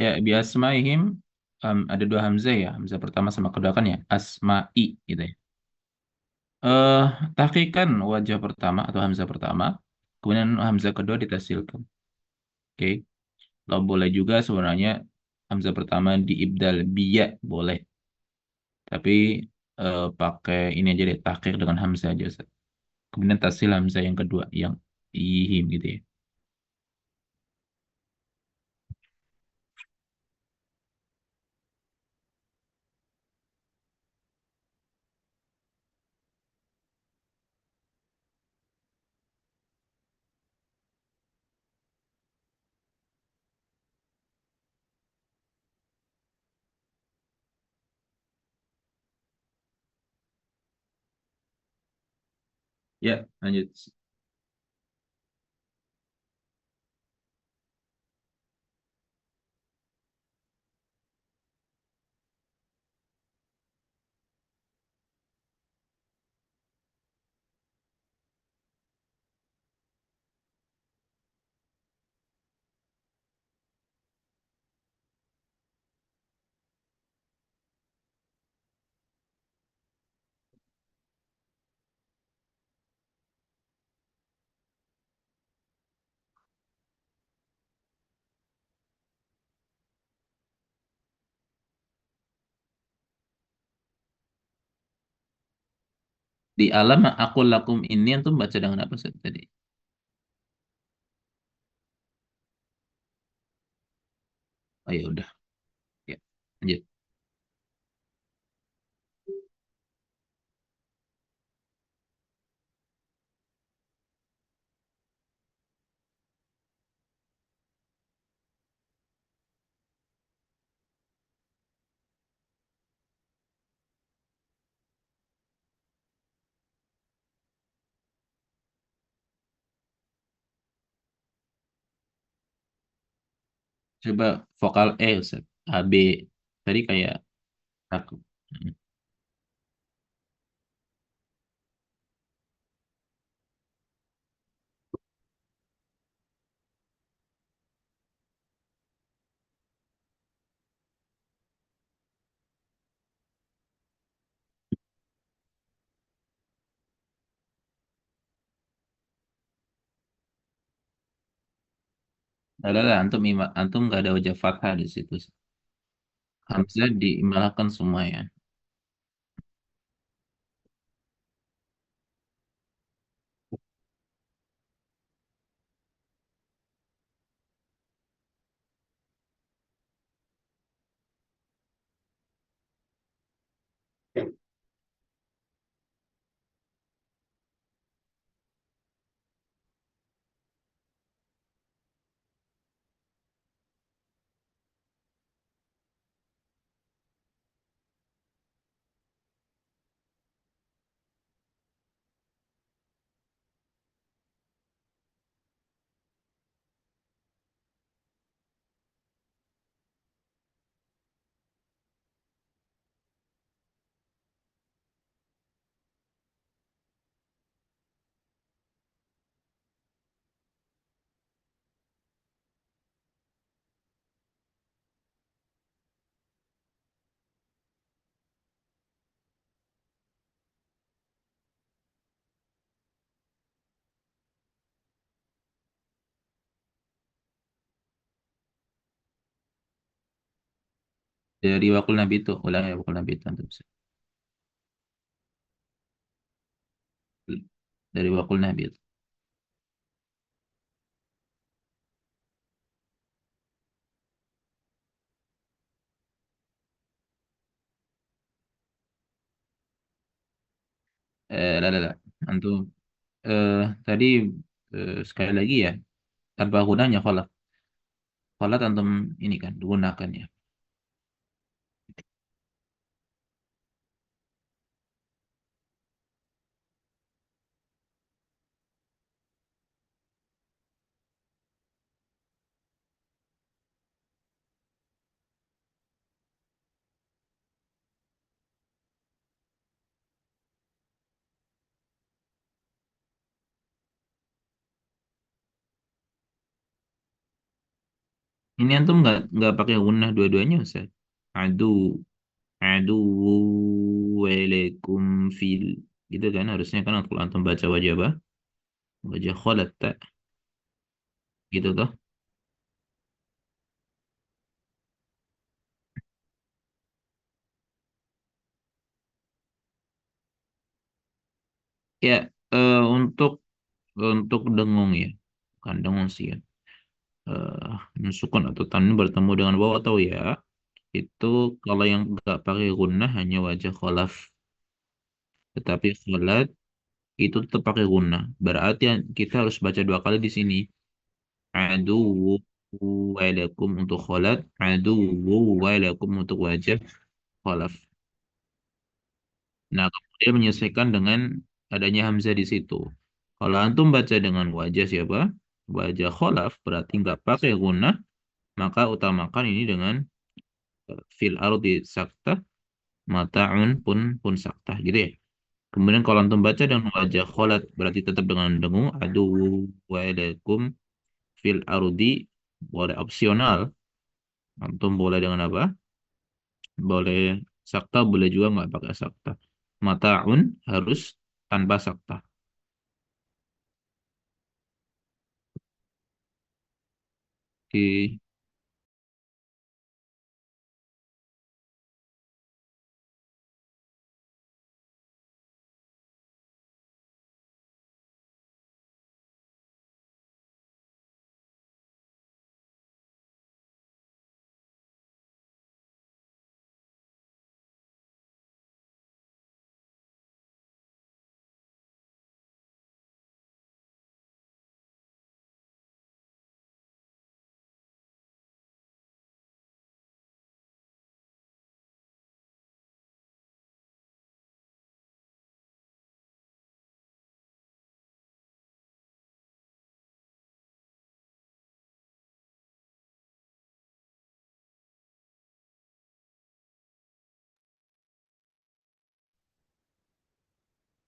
Ya, biasmaihim ada dua hamzah ya. Hamzah pertama sama kedua kan ya. Asma'i gitu ya. Eh, tahqiqan wajah pertama atau hamzah pertama, kemudian hamzah kedua ditasilkan. Oke. Lo boleh juga sebenarnya hamzah pertama diibdal biya boleh. Tapi pakai ini aja deh tahqiq dengan hamzah aja, Ustaz. Kemudian tasil hamzah yang kedua yang ihim gitu ya. Ya, lanjut. Di alam aku lakum ini antum baca dengan apa Ustaz tadi? Oh ya udah. Ya, lanjut. Coba vokal E Ustaz. A, B. Tadi kayak aku. Hmm. Ada lah, antum nggak ada wajah fathah di situ. Hamzah diimalkan semua ya. Dari wakul Nabi itu, ulang ya wakul Nabi itu antum. Dari wakul Nabi itu. Lah, lah, lah. Antum eh, tadi sekali lagi ya, tanpa gunanya kholat. Kholat antum ini kan, gunakan ya. Ini antum nggak pakai gunnah dua-duanya Ustaz. Adu adu waalaikum fil gitu kan harusnya kan kalau antum baca wajah apa? Wajah kholat tak gitu toh. Ya untuk dengung ya. Bukan dengung sih ya. Sukun atau tanwin bertemu dengan waw atau ya itu kalau yang nggak pakai gunnah hanya wajah kholaf. Tetapi kholat itu tetap pakai gunnah. Berarti kita harus baca dua kali di sini. Adu walakum untuk kholat, adu walakum untuk wajah kholaf. Nah, kemudian menyesuaikan dengan adanya hamzah di situ. Kalau antum baca dengan wajah siapa? Wajah kholaf berarti nggak pakai gunnah, maka utamakan ini dengan fil ardi sakta, mata'un pun sakta gitu ya. Kemudian kalau antum baca dengan wajah kholat berarti tetap dengan dengung adu walakum fil ardi boleh opsional. Antum boleh dengan apa? Boleh sakta, boleh juga nggak pakai sakta. Mata'un harus tanpa sakta. Oke,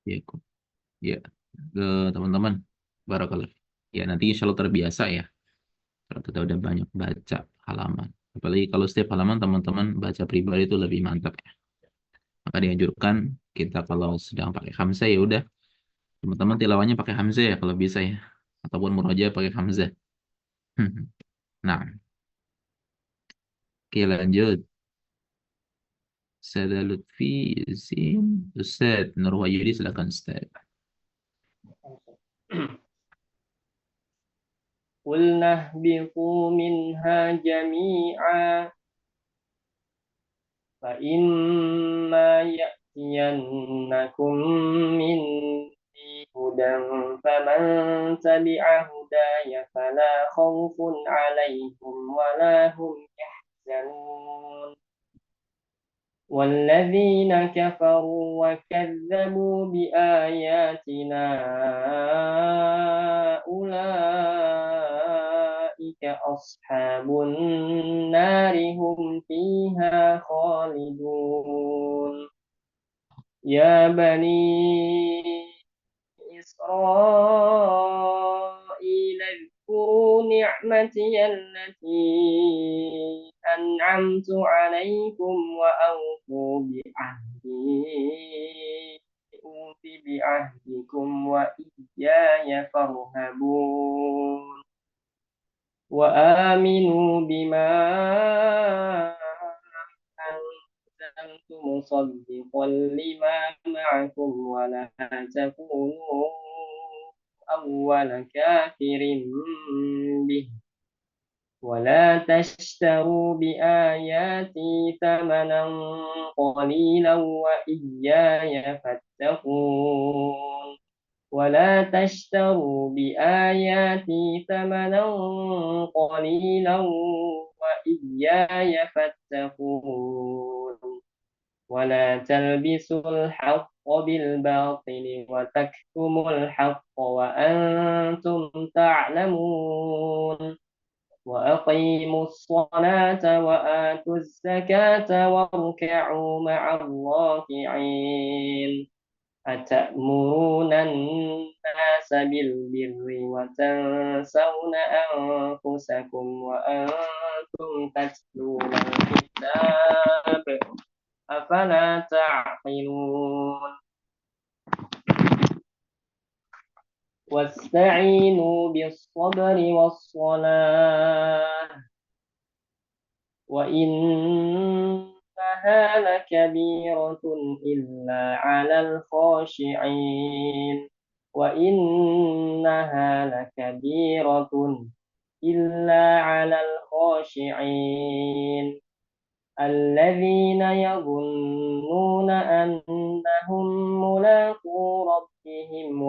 ya, ya, teman-teman, barakallah. Ya, nanti insya Allah terbiasa ya. Kalau kita udah banyak baca halaman. Apalagi kalau setiap halaman teman-teman baca pribadi itu lebih mantap ya. Maka dianjurkan kita kalau sedang pakai hamzah ya udah teman-teman tilawahnya pakai hamzah ya kalau bisa ya. Ataupun murojaah pakai hamzah. Nah, oke lanjut. Sada Lutfi Zin Ustaz Nur Wahyudi silakan Ustaz. قلنا اهبطوا منها جميعا فإما يأتينكم مني هدى فمن تبع هداي فلا خوف عليهم ولا هم يحزنون والذين كفروا وكذبوا بآياتنا أولئك أصحاب النار هم فيها خالدون يا بني إسرائيل اذكروا نعمتي التي أنعمت عليكم وأوفوا بعهدي أوف بعهدكم وإياي فارهبون وآمنوا بما أنزلت مصدقا لما معكم ولا تكونوا أول كافر به ولا تشتروا بآياتي ثمنا قليلا وإياي فاتقون ولا تشتروا بآياتي ثمنا قليلا وإياي فاتقون ولا تلبسوا الحق بالباطل وتكتموا الحق وأنتم تعلمون وأقيموا الصلاة وآتوا الزكاة واركعوا مع الراكعين أتأمرون الناس بالبر وتنسون أنفسكم وأنتم وأنتم تتلون الكتاب أفلا تعقلون واستعينوا بالصبر والصلاة وإنها لكبيرة إلا على الخاشعين وإنها لكبيرة إلا على الخاشعين الذين يظنون أنهم ملاقو ربهم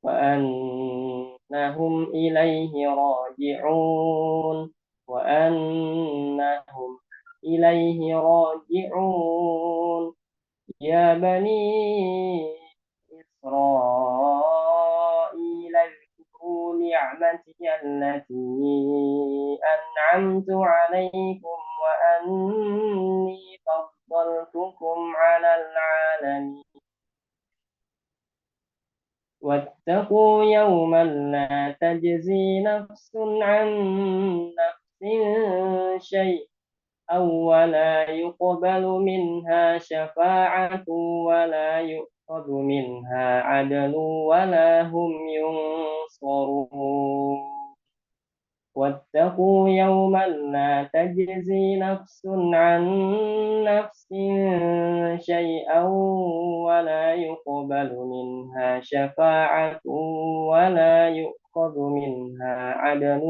وأنهم إليه راجعون وأنهم إليه راجعون يا بني إسرائيل اذكروا نعمتي التي أنعمت عليكم وأني فضلتكم على العالمين واتقوا يوما لا تجزي نفس عن نفس شيئا ولا يقبل منها شفاعة ولا يؤخذ منها عدل ولا هم ينصرون واتقوا يوما لا تجزي نفس عن نفس شيئا ولا يقبل منها شفاعة ولا يؤخذ منها عدل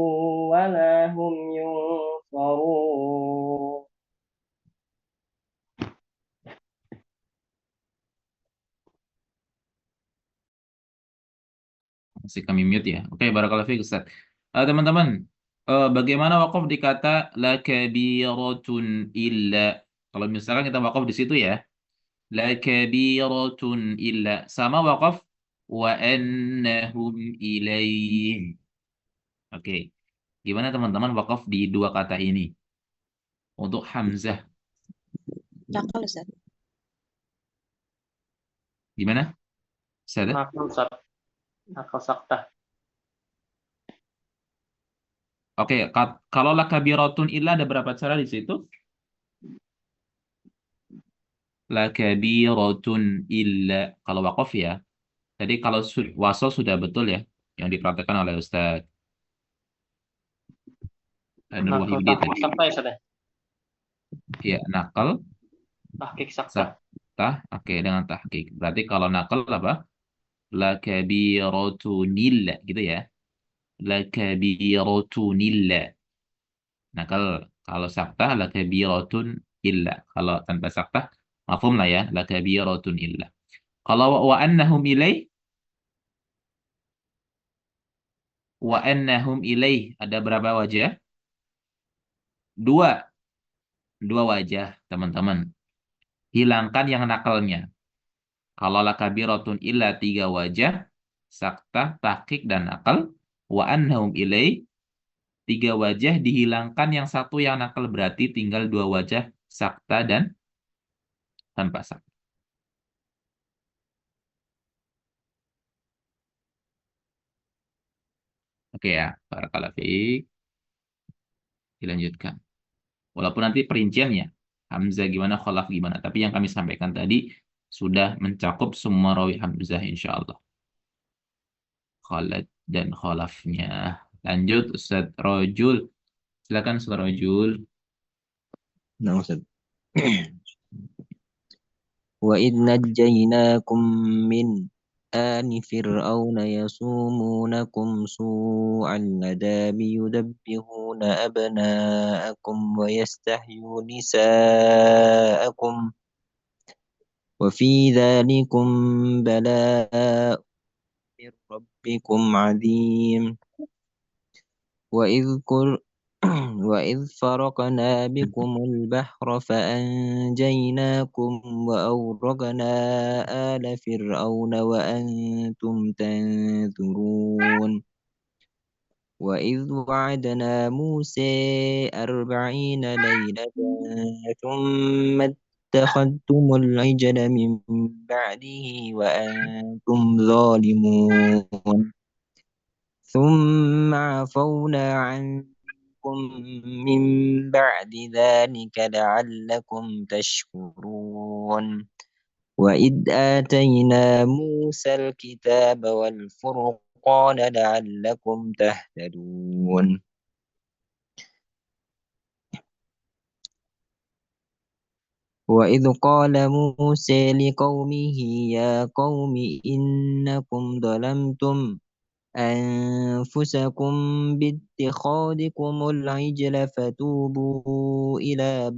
ولا هم ينصرون Masih kami mute ya. Oke, barakallahu fiik Ustaz. Teman-teman, bagaimana wakaf di kata la kabiratun illa? Kalau misalkan kita wakaf di situ ya, la kabiratun illa sama wakaf wa annahum ilaih. Oke. Gimana teman-teman wakaf di dua kata ini? Untuk hamzah Nakal Ustaz. gimana? Ustaz? nakal sakta Oke, kalau la kabiratun illa ada berapa cara di situ? La kabiratun illa kalau wakaf ya. Jadi kalau wasol sudah betul ya yang dipraktekkan oleh Ustaz Nur nakal Wahyudi tadi. sakta ya Ustaz ya? Ya, nakal Tahqiq sakta saktah. Oke, dengan tahqiq. Berarti kalau nakal apa? La kabiratun gitu ya. La kabiratun illa. Nakal kalau saktah la kabiratun illa. Kalau tanpa saktah mafhum lah ya, la kabiratun illa. Kalau wa annahum ilaih ada berapa wajah? Dua wajah, teman-teman. Hilangkan yang nakalnya. Kalau la kabiratun illa 3 wajah, saktah, tahqiq dan nakal. Wa annahum ilaih 3 wajah dihilangkan yang satu yang nakal berarti tinggal 2 wajah sakta dan tanpa sakta. Oke ya, barakallahu fiik. Dilanjutkan. Walaupun nanti perinciannya hamzah gimana, kholaf gimana, tapi yang kami sampaikan tadi sudah mencakup semua rawi hamzah insyaallah. Khalad dan kholafnya. Lanjut Ustaz Rojul. Silakan Ustaz Rojul. Nah, Ustaz. وَإِذْ نَجَّيْنَاكُمْ مِنْ آلِ فِرْعَوْنَ يَسُومُونَكُمْ سُوءَ الْعَذَابِ يُذَبِّحُونَ أَبْنَاءَكُمْ وَيَسْتَحْيُونَ نِسَاءَكُمْ وَفِي ذَلِكُمْ بَلَاءٌ مِنْ رَبِّكُمْ عَظِيمٌ وَإِذْ فَرَقْنَا بِكُمُ الْبَحْرَ فَأَنْجَيْنَاكُمْ وَأَغْرَقْنَا آلَ فِرْعَوْنَ وَأَنْتُمْ تَنْظُرُونَ وَإِذْ وَعَدْنَا مُوسَى 40 لَيْلَةً ثُمَّ اتَّخَذْتُمُ الْعِجْلَ مِنْ بَعْدِهِ وَأَنْتُمْ ظَالِمُونَ ثم عفونا عنكم من بعد ذلك لعلكم تشكرون وإذ آتينا موسى الكتاب والفرقان لعلكم تهتدون وإذ قال موسى لقومه يا قوم إنكم ظلمتم أنفسكم باتخاذكم العجل فتوبوا إلى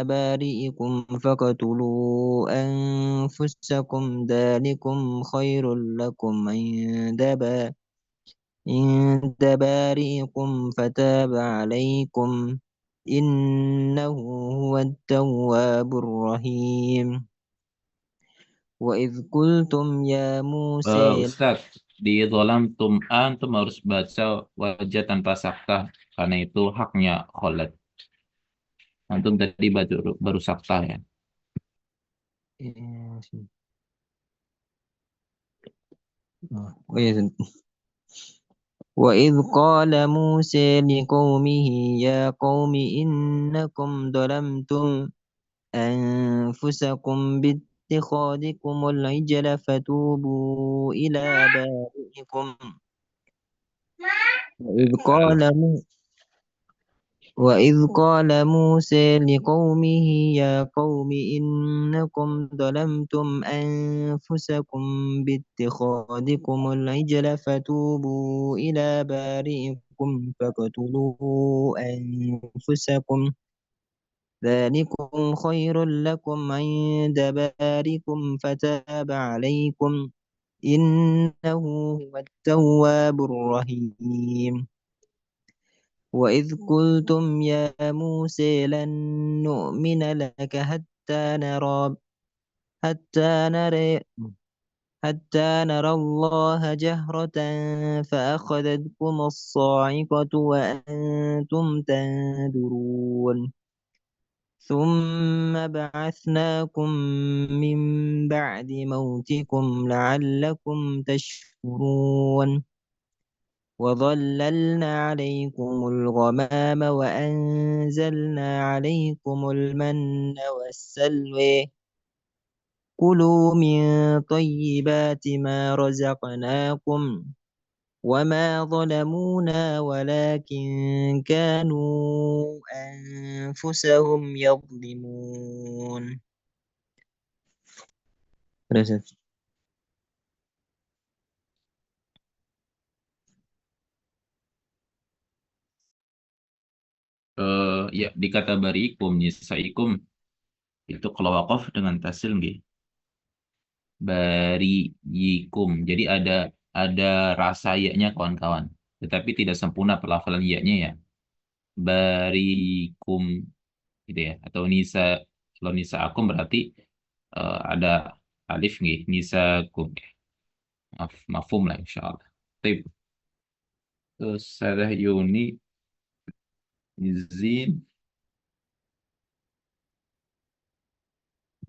بارئكم فاقتلوا أنفسكم ذلكم خير لكم عند بارئكم فتاب عليكم إنه هو التواب الرحيم وإذ قلتم يا موسى Ustaz, di tum antum harus baca wajah tanpa saktah karena itu haknya Khalid. Antum tadi baru saktah ya. وإذ قال موسى لقومه يا قوم إنكم ظلمتم أنفسكم باتخاذكم العجل فتوبوا إلى بارئكم وإذ قال موسى لقومه يا قوم إنكم ظلمتم أنفسكم باتخاذكم العجل فتوبوا إلى بارئكم فاقتلوا أنفسكم ذلكم خير لكم عند بارئكم فتاب عليكم إنه هو التواب الرحيم وإذ قلتم يا موسى لن نؤمن لك حتى نرى الله جهرة فأخذتكم الصاعقة وأنتم تنظرون ثم بعثناكم من بعد موتكم لعلكم تشكرون وظللنا عليكم الغمام وأنزلنا عليكم المن والسلوى كلوا من طيبات ما رزقناكم وما ظلمونا ولكن كانوا أنفسهم يظلمون. Ya di kata barikum, nisaikum itu kalau wakaf dengan tasil nggih. Bariyikum. Jadi ada rasa ya-nya kawan-kawan. Tetapi tidak sempurna pelafalan ya-nya ya. Barikum gitu ya. Atau nisa, kalau nisa akum berarti ada alif nggih, nisa kum. Mafhum lah insyaallah. Baik. Terus saya Yuni izin.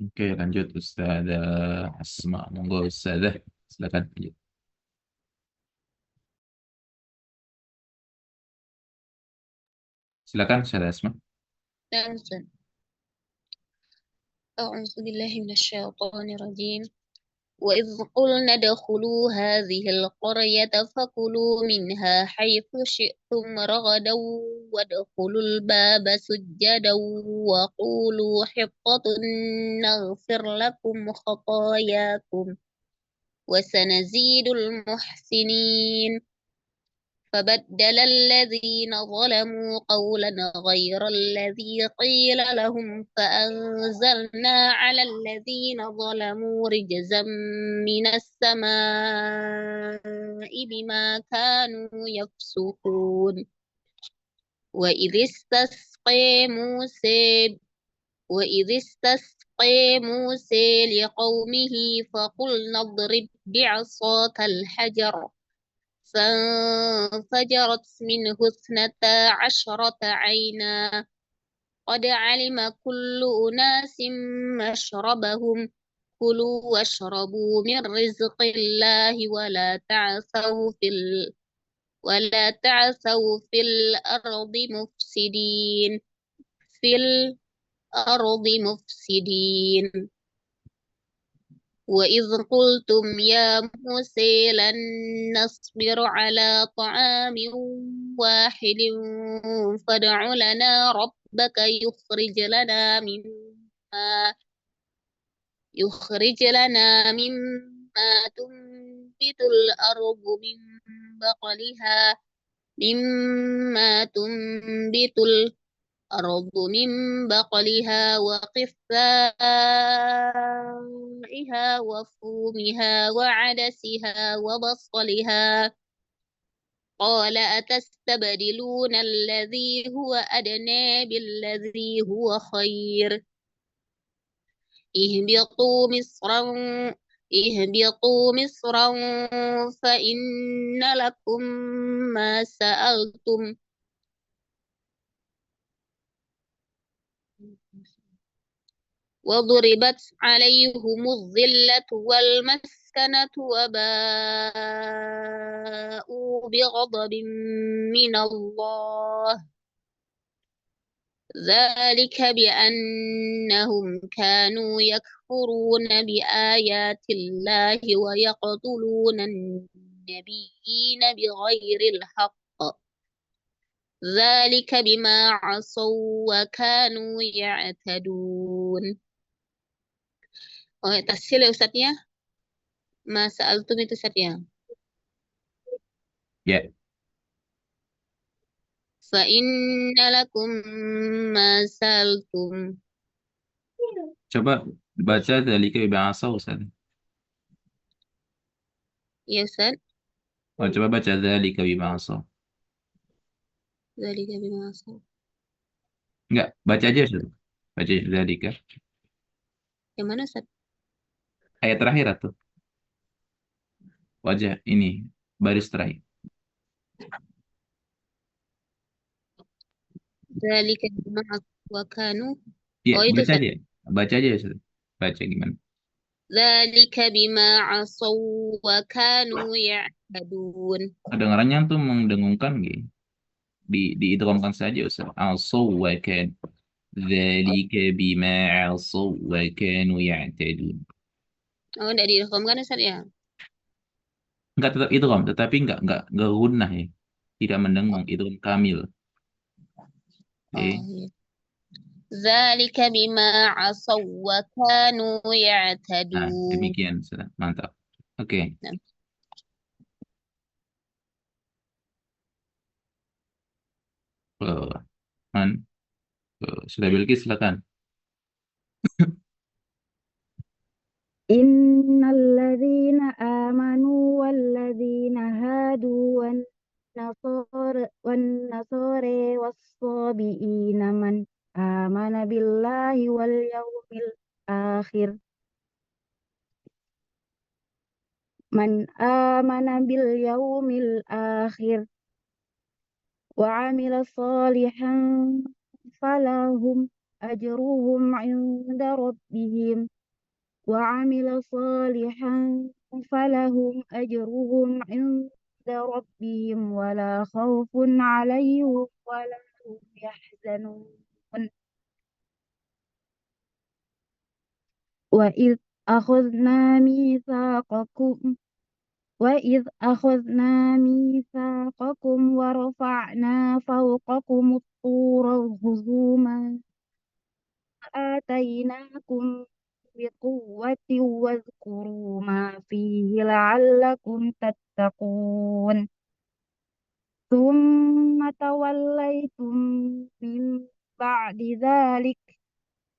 Oke, lanjut Ustazah Asma. Monggo Ustazah, silakan lanjut. Silakan Ustazah Asma. أعوذ بالله من الشيطان الرجيم وإذ قلنا ادخلوا هذه القرية فكلوا منها حيث شئتم رغدا وادخلوا الباب سجدا وقولوا حطة نغفر لكم خطاياكم وسنزيد المحسنين فبدل الذين ظلموا قولا غير الذي قيل لهم فأنزلنا على الذين ظلموا رجزا من السماء بما كانوا يفسقون وإذ استسقي موسى لقومه فقلنا اضرب بعصاك الحجر فانفجرت منه 12 عينا قد علم كل أناس مشربهم كلوا واشربوا من رزق الله ولا تعثوا في الأرض مفسدين في الأرض مفسدين وإذ قلتم يا موسى لن نصبر على طعام واحد فادع لنا ربك يخرج لنا مما تنبت الأرض من بقلها وقثائها وفومها وعدسها وبصلها قال أتستبدلون الذي هو أدنى بالذي هو خير اهبطوا مصرا فإن لكم ما سألتم وضربت عليهم الذلة والمسكنة وباءوا بغضب من الله ذلك بأنهم كانوا يكفرون بآيات الله ويقتلون النبيين بغير الحق ذلك بما عصوا وكانوا يعتدون. Oh, tafsir ya Ustaz ya. Masa altum itu Ustaz ya. Ya, Fa inna lakum ma sa'altum. coba baca dzalika bima asaw, Ustaz. Ya Ustaz. Oh, coba baca dzalika bima asaw. Dzalika bima asaw. Enggak, baca aja, Ustaz. Baca dzalika. Yang mana Ustaz? Ayat terakhir atau wajah ini baris terakhir. Dzalika bima wa kanu. Ya, Oh itu baca Ustaz. aja. Baca aja, Ustaz. Baca gimana? Dzalika bima asaw wa kanu ya'tadun. Kedengarannya tuh mendengungkan gitu. Diidghamkan saja, Ustaz. Asaw wa kan. Dzalika bima asaw wa kanu ya'tadun. Oh, enggak direkomkan Ustaz ya. Enggak, tetap idgham, tetapi enggak gunnah ya. Tidak mendengung, idgham kamil. Oh, Oke. iya. Dzalika bima asaw wa kanu Nah, ya'tadun. demikian, Ustaz. Mantap. Oke. Nah, Man, sudah Bilqis, silakan. Innalladzina amanu walladzina hadu wan nasara was-sabiina man amana billahi wal yawmil akhir wa amila salihan falahum ajruhum 'inda rabbihim وعمل صالحا فلهم أجرهم عند ربهم ولا خوف عليهم ولا هم يحزنون وإذ أخذنا ميثاقكم ورفعنا فوقكم الطور خذوا ما آتيناكم بقوة واذكروا ما فيه لعلكم تتقون ثم توليتم من بعد ذلك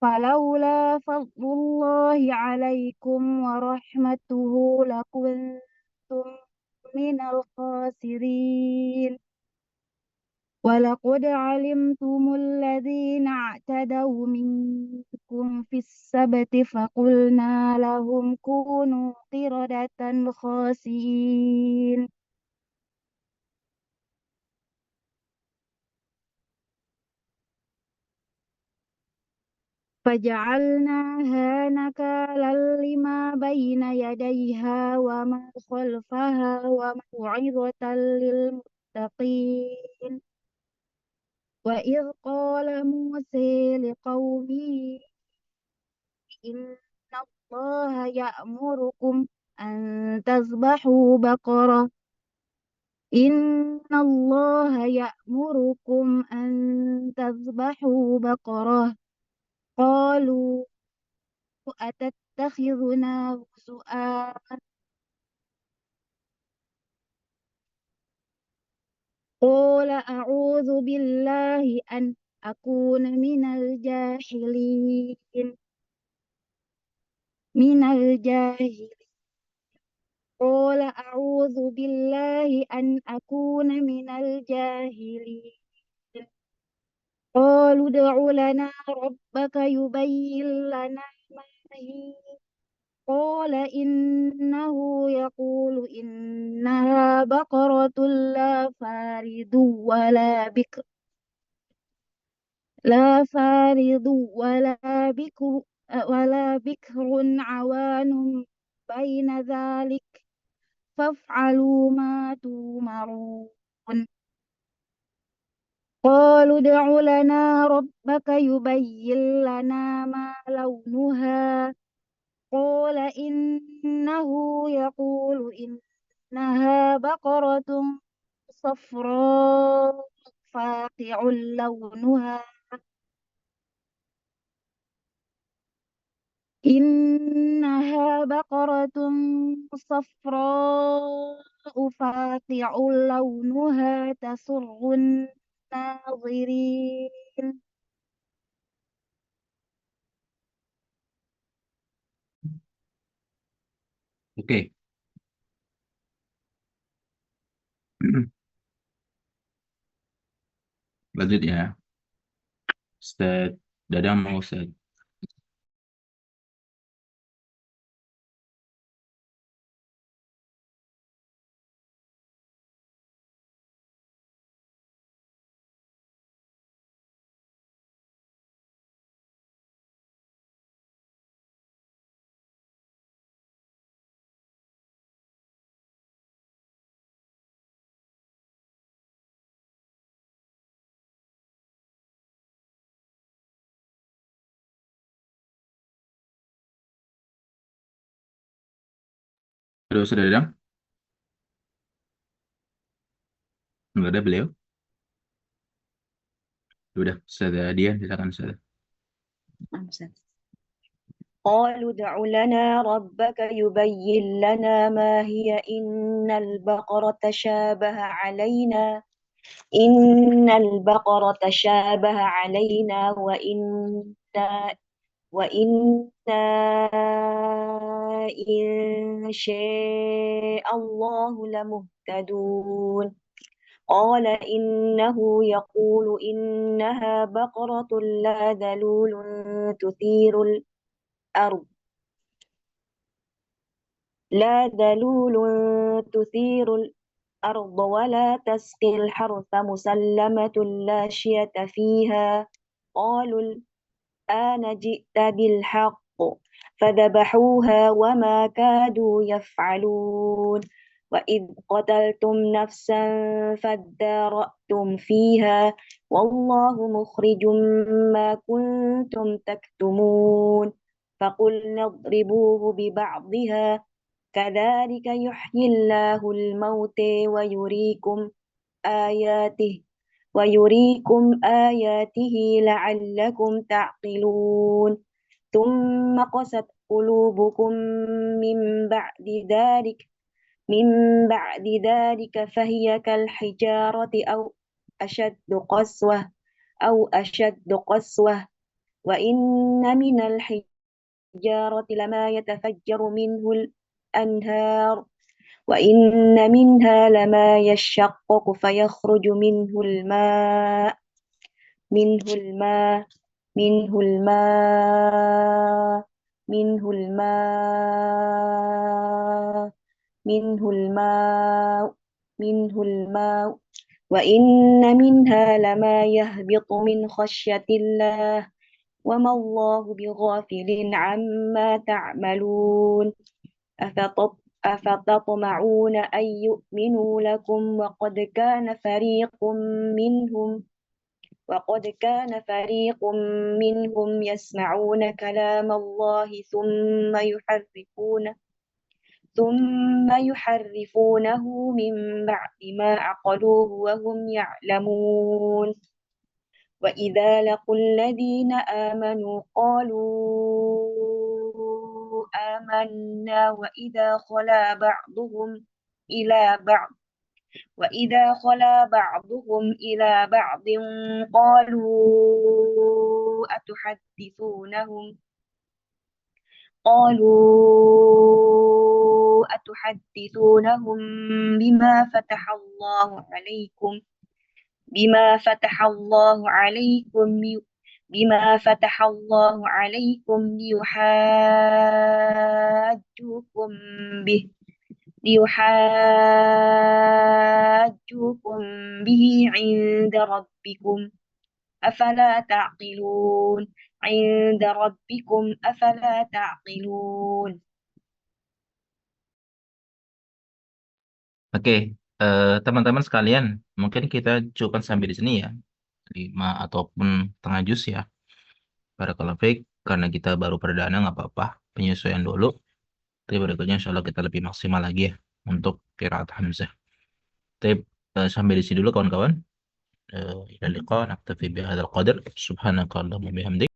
فلولا فضل الله عليكم ورحمته لكنتم من الخاسرين ولقد علمتم الذين اعتدوا منكم في السبت فقلنا لهم كونوا قردة خاسئين فجعلناها نكالا لما بين يديها وما خلفها وموعظة للمتقين. وإذ قال موسى لقومه إن الله يأمركم أن تذبحوا بقرة إن الله يأمركم أن تذبحوا بقرة. قالوا أتتخذنا هزؤا قال أعوذ بالله أن أكون من الجاهلين قال أعوذ بالله أن أكون من الجاهلين. قالوا ادع لنا ربك يبين لنا ما هي قال إنه يقول إنها بقرة لا فارض ولا بكر عوان بين ذلك فافعلوا ما تؤمرون. قالوا ادع لنا ربك يبين لنا ما لونها قال إنه يقول إنها بقرة صفراء فاقع لونها إنها بقرة صفراء فاقع لونها تسر الناظرين. Oke. Lanjut ya. Ustaz Dadang mau Ustaz. Halo Ustaz Dadang. Enggak ada beliau. Udah, Ustaz Dian silakan Ustaz. قالوا ادع لنا ربك يبين لنا ما هي إن البقرة شابه علينا وإنا إن شاء الله لمهتدون. قال إنه يقول إنها بقرة لا ذلول تثير الأرض ولا تسقي الحرث مسلمة لا شية فيها. قالوا الآن جئت بالحق فذبحوها وما كادوا يفعلون. وإذ قتلتم نفسا فادارأتم فيها والله مخرج ما كنتم تكتمون. فقلنا اضربوه ببعضها كذلك يحيي الله الموتى ويريكم آياته لعلكم تعقلون. ثم قست قلوبكم من بعد ذلك فهي كالحجارة أو أشد قسوة وإن من الحجارة لما يتفجر منه الأنهار وإن منها لما يشقق فيخرج منه الماء منه الماء منه الماء منه الماء منه الماء منه الماء وإن منها لما يهبط من خشية الله وما الله بغافل عما تعملون أفتطمعون أن يؤمنوا لكم وقد كان فريق منهم يسمعون كلام الله ثم يحرفونه من بعد ما عقلوه وهم يعلمون وإذا لقوا الذين آمنوا قالوا آمنا وإذا خلا بعضهم إلى بعض قالوا أتحدثونهم بما فتح الله عليكم ليحاجوكم به عند ربكم أفلا تعقلون. Oke, teman-teman sekalian, mungkin kita cukupkan sampai di sini ya, 5 ataupun tengah juz ya. Barakallahu fiik, karena kita baru perdana nggak apa-apa, penyesuaian dulu. Tapi berikutnya insya Allah kita lebih maksimal lagi ya untuk qiraat Hamzah. Tapi sampai di sini dulu kawan-kawan. Ila liqa, naktafi bihadzal qadar. Subhanakallahumma bihamdik.